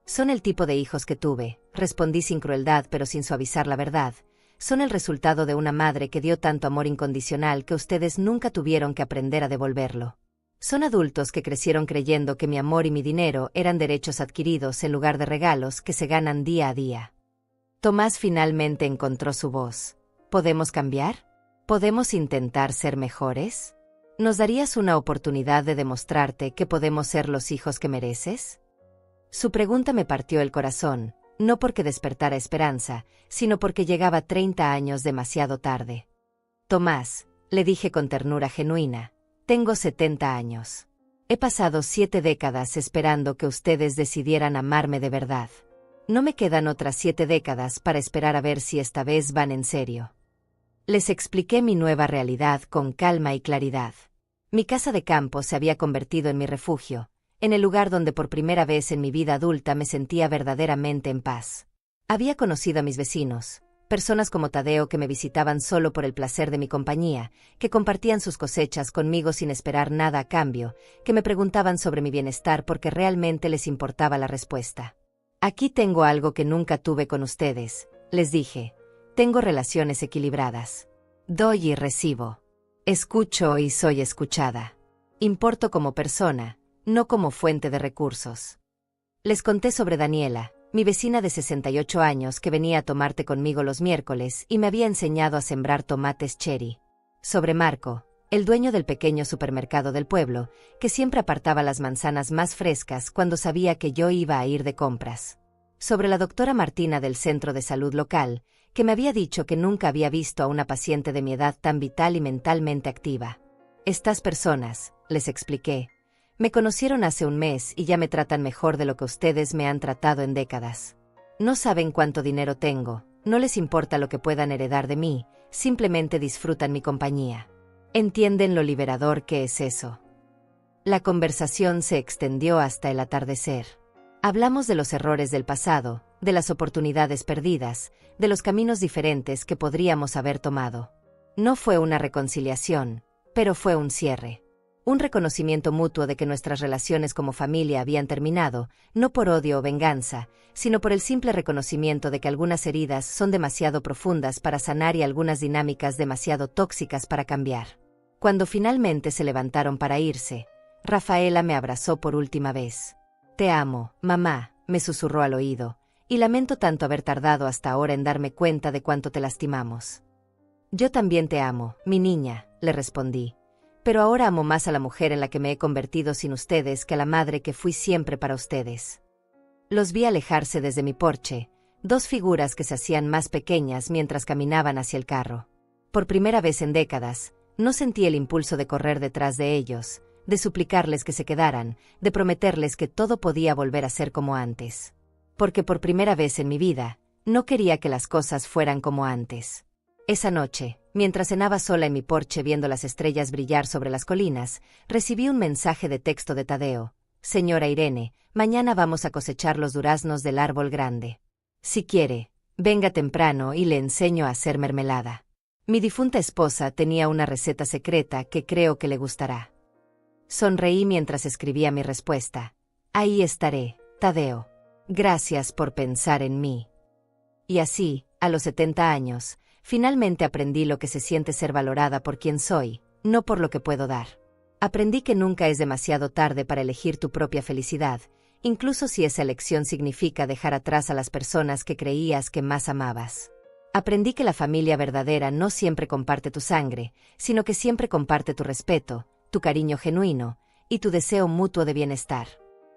«Son el tipo de hijos que tuve», respondí sin crueldad pero sin suavizar la verdad. «Son el resultado de una madre que dio tanto amor incondicional que ustedes nunca tuvieron que aprender a devolverlo. Son adultos que crecieron creyendo que mi amor y mi dinero eran derechos adquiridos en lugar de regalos que se ganan día a día». Tomás finalmente encontró su voz. «¿Podemos cambiar? ¿Podemos intentar ser mejores? ¿Nos darías una oportunidad de demostrarte que podemos ser los hijos que mereces?». Su pregunta me partió el corazón, no porque despertara esperanza, sino porque llegaba 30 años demasiado tarde. «Tomás», le dije con ternura genuina, «tengo 70 años. He pasado 7 décadas esperando que ustedes decidieran amarme de verdad. No me quedan otras 7 décadas para esperar a ver si esta vez van en serio». Les expliqué mi nueva realidad con calma y claridad. Mi casa de campo se había convertido en mi refugio, en el lugar donde por primera vez en mi vida adulta me sentía verdaderamente en paz. Había conocido a mis vecinos, personas como Tadeo que me visitaban solo por el placer de mi compañía, que compartían sus cosechas conmigo sin esperar nada a cambio, que me preguntaban sobre mi bienestar porque realmente les importaba la respuesta. «Aquí tengo algo que nunca tuve con ustedes», les dije. «Tengo relaciones equilibradas. Doy y recibo. Escucho y soy escuchada. Importo como persona, no como fuente de recursos». Les conté sobre Daniela, mi vecina de 68 años que venía a tomar té conmigo los miércoles y me había enseñado a sembrar tomates cherry. Sobre Marco, el dueño del pequeño supermercado del pueblo, que siempre apartaba las manzanas más frescas cuando sabía que yo iba a ir de compras. Sobre la doctora Martina del centro de salud local, que me había dicho que nunca había visto a una paciente de mi edad tan vital y mentalmente activa. «Estas personas», les expliqué, «me conocieron hace un mes y ya me tratan mejor de lo que ustedes me han tratado en décadas. No saben cuánto dinero tengo, no les importa lo que puedan heredar de mí, simplemente disfrutan mi compañía. ¿Entienden lo liberador que es eso?». La conversación se extendió hasta el atardecer. Hablamos de los errores del pasado, de las oportunidades perdidas, de los caminos diferentes que podríamos haber tomado. No fue una reconciliación, pero fue un cierre. Un reconocimiento mutuo de que nuestras relaciones como familia habían terminado, no por odio o venganza, sino por el simple reconocimiento de que algunas heridas son demasiado profundas para sanar y algunas dinámicas demasiado tóxicas para cambiar. Cuando finalmente se levantaron para irse, Rafaela me abrazó por última vez. «Te amo, mamá», me susurró al oído, «y lamento tanto haber tardado hasta ahora en darme cuenta de cuánto te lastimamos». «Yo también te amo, mi niña», le respondí. «Pero ahora amo más a la mujer en la que me he convertido sin ustedes que a la madre que fui siempre para ustedes». Los vi alejarse desde mi porche, dos figuras que se hacían más pequeñas mientras caminaban hacia el carro. Por primera vez en décadas, no sentí el impulso de correr detrás de ellos, de suplicarles que se quedaran, de prometerles que todo podía volver a ser como antes. Porque por primera vez en mi vida, no quería que las cosas fueran como antes. Esa noche, mientras cenaba sola en mi porche viendo las estrellas brillar sobre las colinas, recibí un mensaje de texto de Tadeo. Señora Irene, mañana vamos a cosechar los duraznos del árbol grande. Si quiere, venga temprano y le enseño a hacer mermelada. Mi difunta esposa tenía una receta secreta que creo que le gustará. Sonreí mientras escribía mi respuesta. Ahí estaré, Tadeo. Gracias por pensar en mí. Y así, a los 70 años, finalmente aprendí lo que se siente ser valorada por quien soy, no por lo que puedo dar. Aprendí que nunca es demasiado tarde para elegir tu propia felicidad, incluso si esa elección significa dejar atrás a las personas que creías que más amabas. Aprendí que la familia verdadera no siempre comparte tu sangre, sino que siempre comparte tu respeto, tu cariño genuino y tu deseo mutuo de bienestar.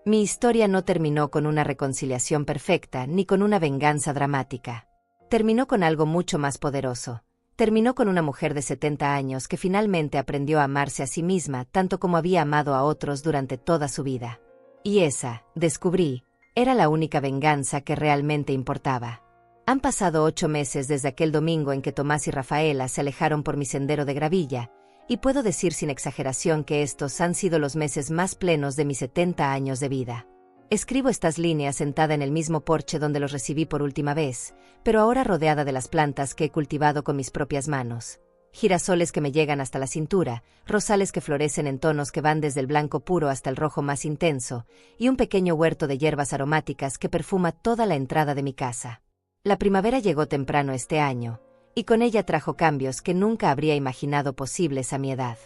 Mi historia no terminó con una reconciliación perfecta ni con una venganza dramática. Terminó con algo mucho más poderoso. Terminó con una mujer de 70 años que finalmente aprendió a amarse a sí misma tanto como había amado a otros durante toda su vida. Y esa, descubrí, era la única venganza que realmente importaba. Han pasado 8 meses desde aquel domingo en que Tomás y Rafaela se alejaron por mi sendero de gravilla, y puedo decir sin exageración que estos han sido los meses más plenos de mis 70 años de vida. Escribo estas líneas sentada en el mismo porche donde los recibí por última vez, pero ahora rodeada de las plantas que he cultivado con mis propias manos. Girasoles que me llegan hasta la cintura, rosales que florecen en tonos que van desde el blanco puro hasta el rojo más intenso, y un pequeño huerto de hierbas aromáticas que perfuma toda la entrada de mi casa. La primavera llegó temprano este año, y con ella trajo cambios que nunca habría imaginado posibles a mi edad.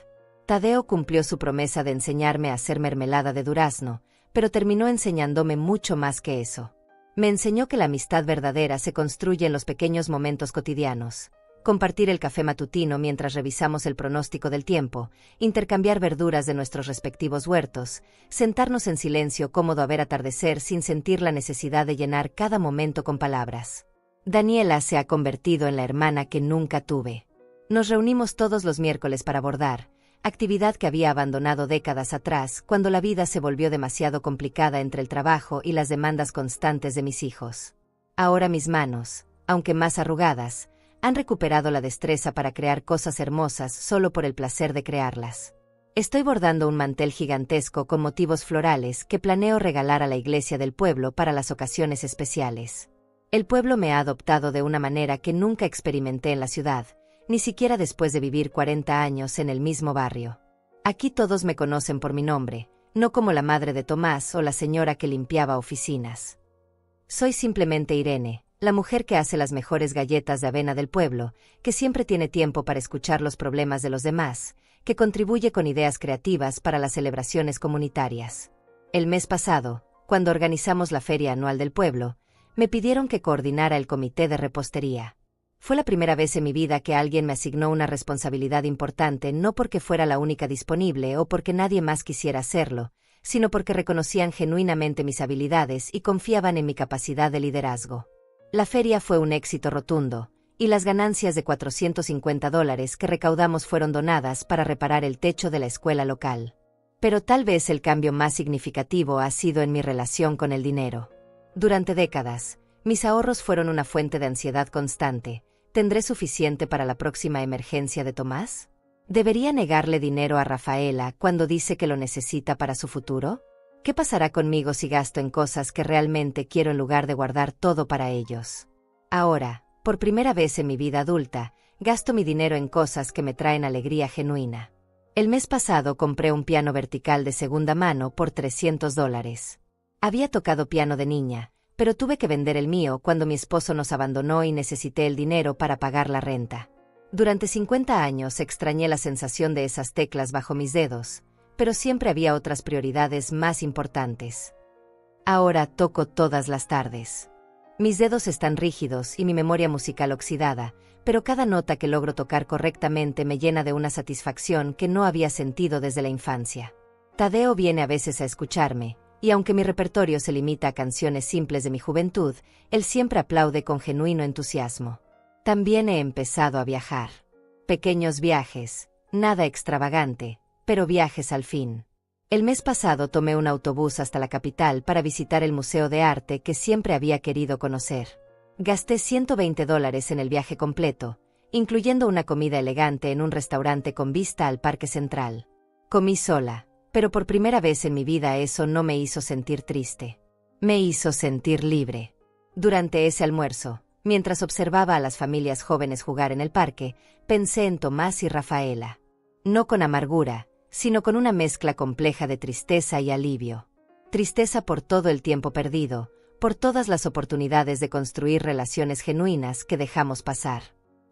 Tadeo cumplió su promesa de enseñarme a hacer mermelada de durazno, pero terminó enseñándome mucho más que eso. Me enseñó que la amistad verdadera se construye en los pequeños momentos cotidianos. Compartir el café matutino mientras revisamos el pronóstico del tiempo, intercambiar verduras de nuestros respectivos huertos, sentarnos en silencio cómodo a ver atardecer sin sentir la necesidad de llenar cada momento con palabras. Daniela se ha convertido en la hermana que nunca tuve. Nos reunimos todos los miércoles para bordar, actividad que había abandonado décadas atrás cuando la vida se volvió demasiado complicada entre el trabajo y las demandas constantes de mis hijos. Ahora mis manos, aunque más arrugadas, han recuperado la destreza para crear cosas hermosas solo por el placer de crearlas. Estoy bordando un mantel gigantesco con motivos florales que planeo regalar a la iglesia del pueblo para las ocasiones especiales. El pueblo me ha adoptado de una manera que nunca experimenté en la ciudad, ni siquiera después de vivir 40 años en el mismo barrio. Aquí todos me conocen por mi nombre, no como la madre de Tomás o la señora que limpiaba oficinas. Soy simplemente Irene, la mujer que hace las mejores galletas de avena del pueblo, que siempre tiene tiempo para escuchar los problemas de los demás, que contribuye con ideas creativas para las celebraciones comunitarias. El mes pasado, cuando organizamos la feria anual del pueblo, me pidieron que coordinara el comité de repostería. Fue la primera vez en mi vida que alguien me asignó una responsabilidad importante, no porque fuera la única disponible o porque nadie más quisiera hacerlo, sino porque reconocían genuinamente mis habilidades y confiaban en mi capacidad de liderazgo. La feria fue un éxito rotundo, y las ganancias de $450 que recaudamos fueron donadas para reparar el techo de la escuela local. Pero tal vez el cambio más significativo ha sido en mi relación con el dinero. Durante décadas, mis ahorros fueron una fuente de ansiedad constante. ¿Tendré suficiente para la próxima emergencia de Tomás? ¿Debería negarle dinero a Rafaela cuando dice que lo necesita para su futuro? ¿Qué pasará conmigo si gasto en cosas que realmente quiero en lugar de guardar todo para ellos? Ahora, por primera vez en mi vida adulta, gasto mi dinero en cosas que me traen alegría genuina. El mes pasado compré un piano vertical de segunda mano por $300. Había tocado piano de niña, pero tuve que vender el mío cuando mi esposo nos abandonó y necesité el dinero para pagar la renta. Durante 50 años extrañé la sensación de esas teclas bajo mis dedos, pero siempre había otras prioridades más importantes. Ahora toco todas las tardes. Mis dedos están rígidos y mi memoria musical oxidada, pero cada nota que logro tocar correctamente me llena de una satisfacción que no había sentido desde la infancia. Tadeo viene a veces a escucharme, Y aunque mi repertorio se limita a canciones simples de mi juventud, él siempre aplaude con genuino entusiasmo. También he empezado a viajar. Pequeños viajes, nada extravagante, pero viajes al fin. El mes pasado tomé un autobús hasta la capital para visitar el Museo de Arte que siempre había querido conocer. Gasté $120 en el viaje completo, incluyendo una comida elegante en un restaurante con vista al Parque Central. Comí sola, pero por primera vez en mi vida eso no me hizo sentir triste. Me hizo sentir libre. Durante ese almuerzo, mientras observaba a las familias jóvenes jugar en el parque, pensé en Tomás y Rafaela. No con amargura, sino con una mezcla compleja de tristeza y alivio. Tristeza por todo el tiempo perdido, por todas las oportunidades de construir relaciones genuinas que dejamos pasar.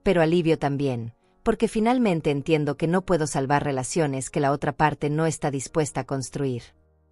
Pero alivio también, porque finalmente entiendo que no puedo salvar relaciones que la otra parte no está dispuesta a construir.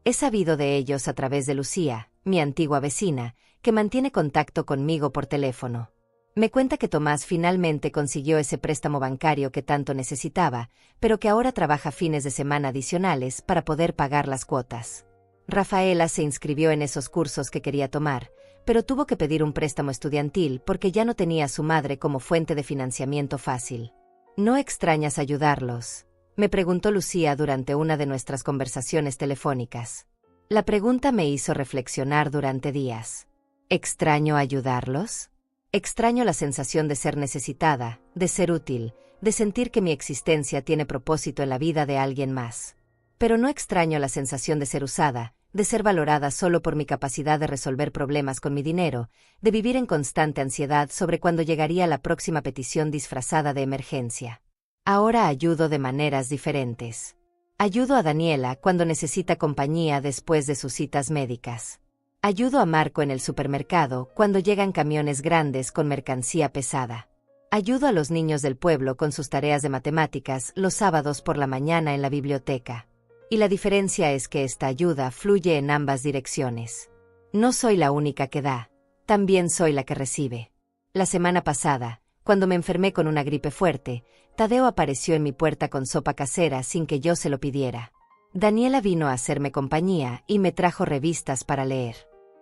He sabido de ellos a través de Lucía, mi antigua vecina, que mantiene contacto conmigo por teléfono. Me cuenta que Tomás finalmente consiguió ese préstamo bancario que tanto necesitaba, pero que ahora trabaja fines de semana adicionales para poder pagar las cuotas. Rafaela se inscribió en esos cursos que quería tomar, pero tuvo que pedir un préstamo estudiantil porque ya no tenía a su madre como fuente de financiamiento fácil. ¿No extrañas ayudarlos?, me preguntó Lucía durante una de nuestras conversaciones telefónicas. La pregunta me hizo reflexionar durante días. ¿Extraño ayudarlos? Extraño la sensación de ser necesitada, de ser útil, de sentir que mi existencia tiene propósito en la vida de alguien más. Pero no extraño la sensación de ser usada, de ser valorada solo por mi capacidad de resolver problemas con mi dinero, de vivir en constante ansiedad sobre cuándo llegaría la próxima petición disfrazada de emergencia. Ahora ayudo de maneras diferentes. Ayudo a Daniela cuando necesita compañía después de sus citas médicas. Ayudo a Marco en el supermercado cuando llegan camiones grandes con mercancía pesada. Ayudo a los niños del pueblo con sus tareas de matemáticas los sábados por la mañana en la biblioteca. Y la diferencia es que esta ayuda fluye en ambas direcciones. No soy la única que da, también soy la que recibe. La semana pasada, cuando me enfermé con una gripe fuerte, Tadeo apareció en mi puerta con sopa casera sin que yo se lo pidiera. Daniela vino a hacerme compañía y me trajo revistas para leer.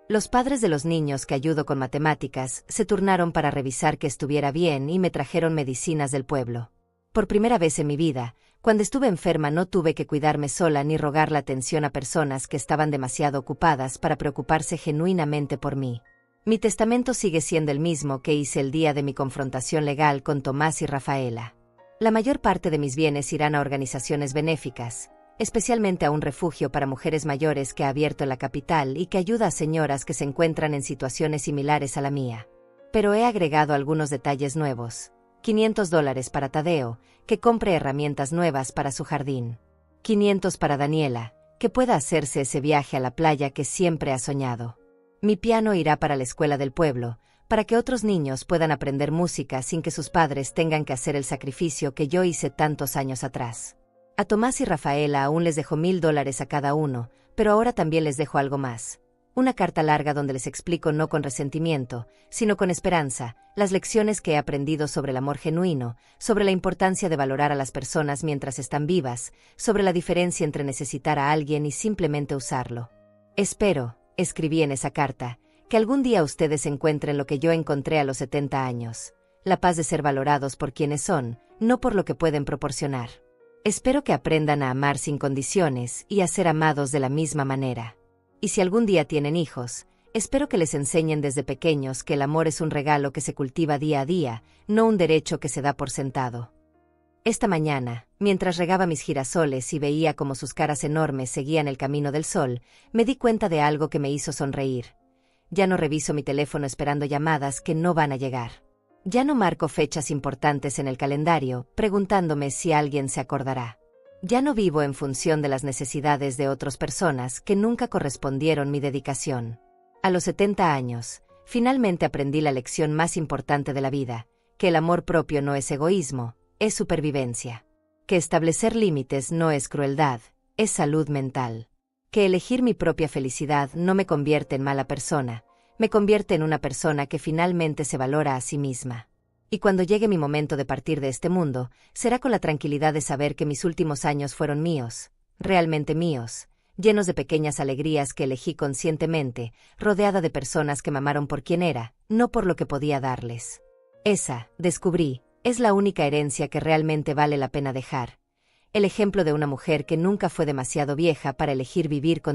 Los padres de los niños que ayudo con matemáticas se turnaron para revisar que estuviera bien y me trajeron medicinas del pueblo. Por primera vez en mi vida, cuando estuve enferma no tuve que cuidarme sola ni rogar la atención a personas que estaban demasiado ocupadas para preocuparse genuinamente por mí. Mi testamento sigue siendo el mismo que hice el día de mi confrontación legal con Tomás y Rafaela. La mayor parte de mis bienes irán a organizaciones benéficas, especialmente a un refugio para mujeres mayores que ha abierto en la capital y que ayuda a señoras que se encuentran en situaciones similares a la mía. Pero he agregado algunos detalles nuevos. $500 para Tadeo, que compre herramientas nuevas para su jardín. 500 para Daniela, que pueda hacerse ese viaje a la playa que siempre ha soñado. Mi piano irá para la escuela del pueblo, para que otros niños puedan aprender música sin que sus padres tengan que hacer el sacrificio que yo hice tantos años atrás. A Tomás y Rafaela aún les dejo $1000 a cada uno, pero ahora también les dejo algo más. Una carta larga donde les explico no con resentimiento, sino con esperanza, las lecciones que he aprendido sobre el amor genuino, sobre la importancia de valorar a las personas mientras están vivas, sobre la diferencia entre necesitar a alguien y simplemente usarlo. Espero, escribí en esa carta, que algún día ustedes encuentren lo que yo encontré a los 70 años, la paz de ser valorados por quienes son, no por lo que pueden proporcionar. Espero que aprendan a amar sin condiciones y a ser amados de la misma manera. Y si algún día tienen hijos, espero que les enseñen desde pequeños que el amor es un regalo que se cultiva día a día, no un derecho que se da por sentado. Esta mañana, mientras regaba mis girasoles y veía cómo sus caras enormes seguían el camino del sol, me di cuenta de algo que me hizo sonreír. Ya no reviso mi teléfono esperando llamadas que no van a llegar. Ya no marco fechas importantes en el calendario, preguntándome si alguien se acordará. Ya no vivo en función de las necesidades de otras personas que nunca correspondieron mi dedicación. A los 70 años, finalmente aprendí la lección más importante de la vida, que el amor propio no es egoísmo, es supervivencia. Que establecer límites no es crueldad, es salud mental. Que elegir mi propia felicidad no me convierte en mala persona, me convierte en una persona que finalmente se valora a sí misma. Y cuando llegue mi momento de partir de este mundo, será con la tranquilidad de saber que mis últimos años fueron míos, realmente míos, llenos de pequeñas alegrías que elegí conscientemente, rodeada de personas que me amaron por quien era, no por lo que podía darles. Esa, descubrí, es la única herencia que realmente vale la pena dejar. El ejemplo de una mujer que nunca fue demasiado vieja para elegir vivir con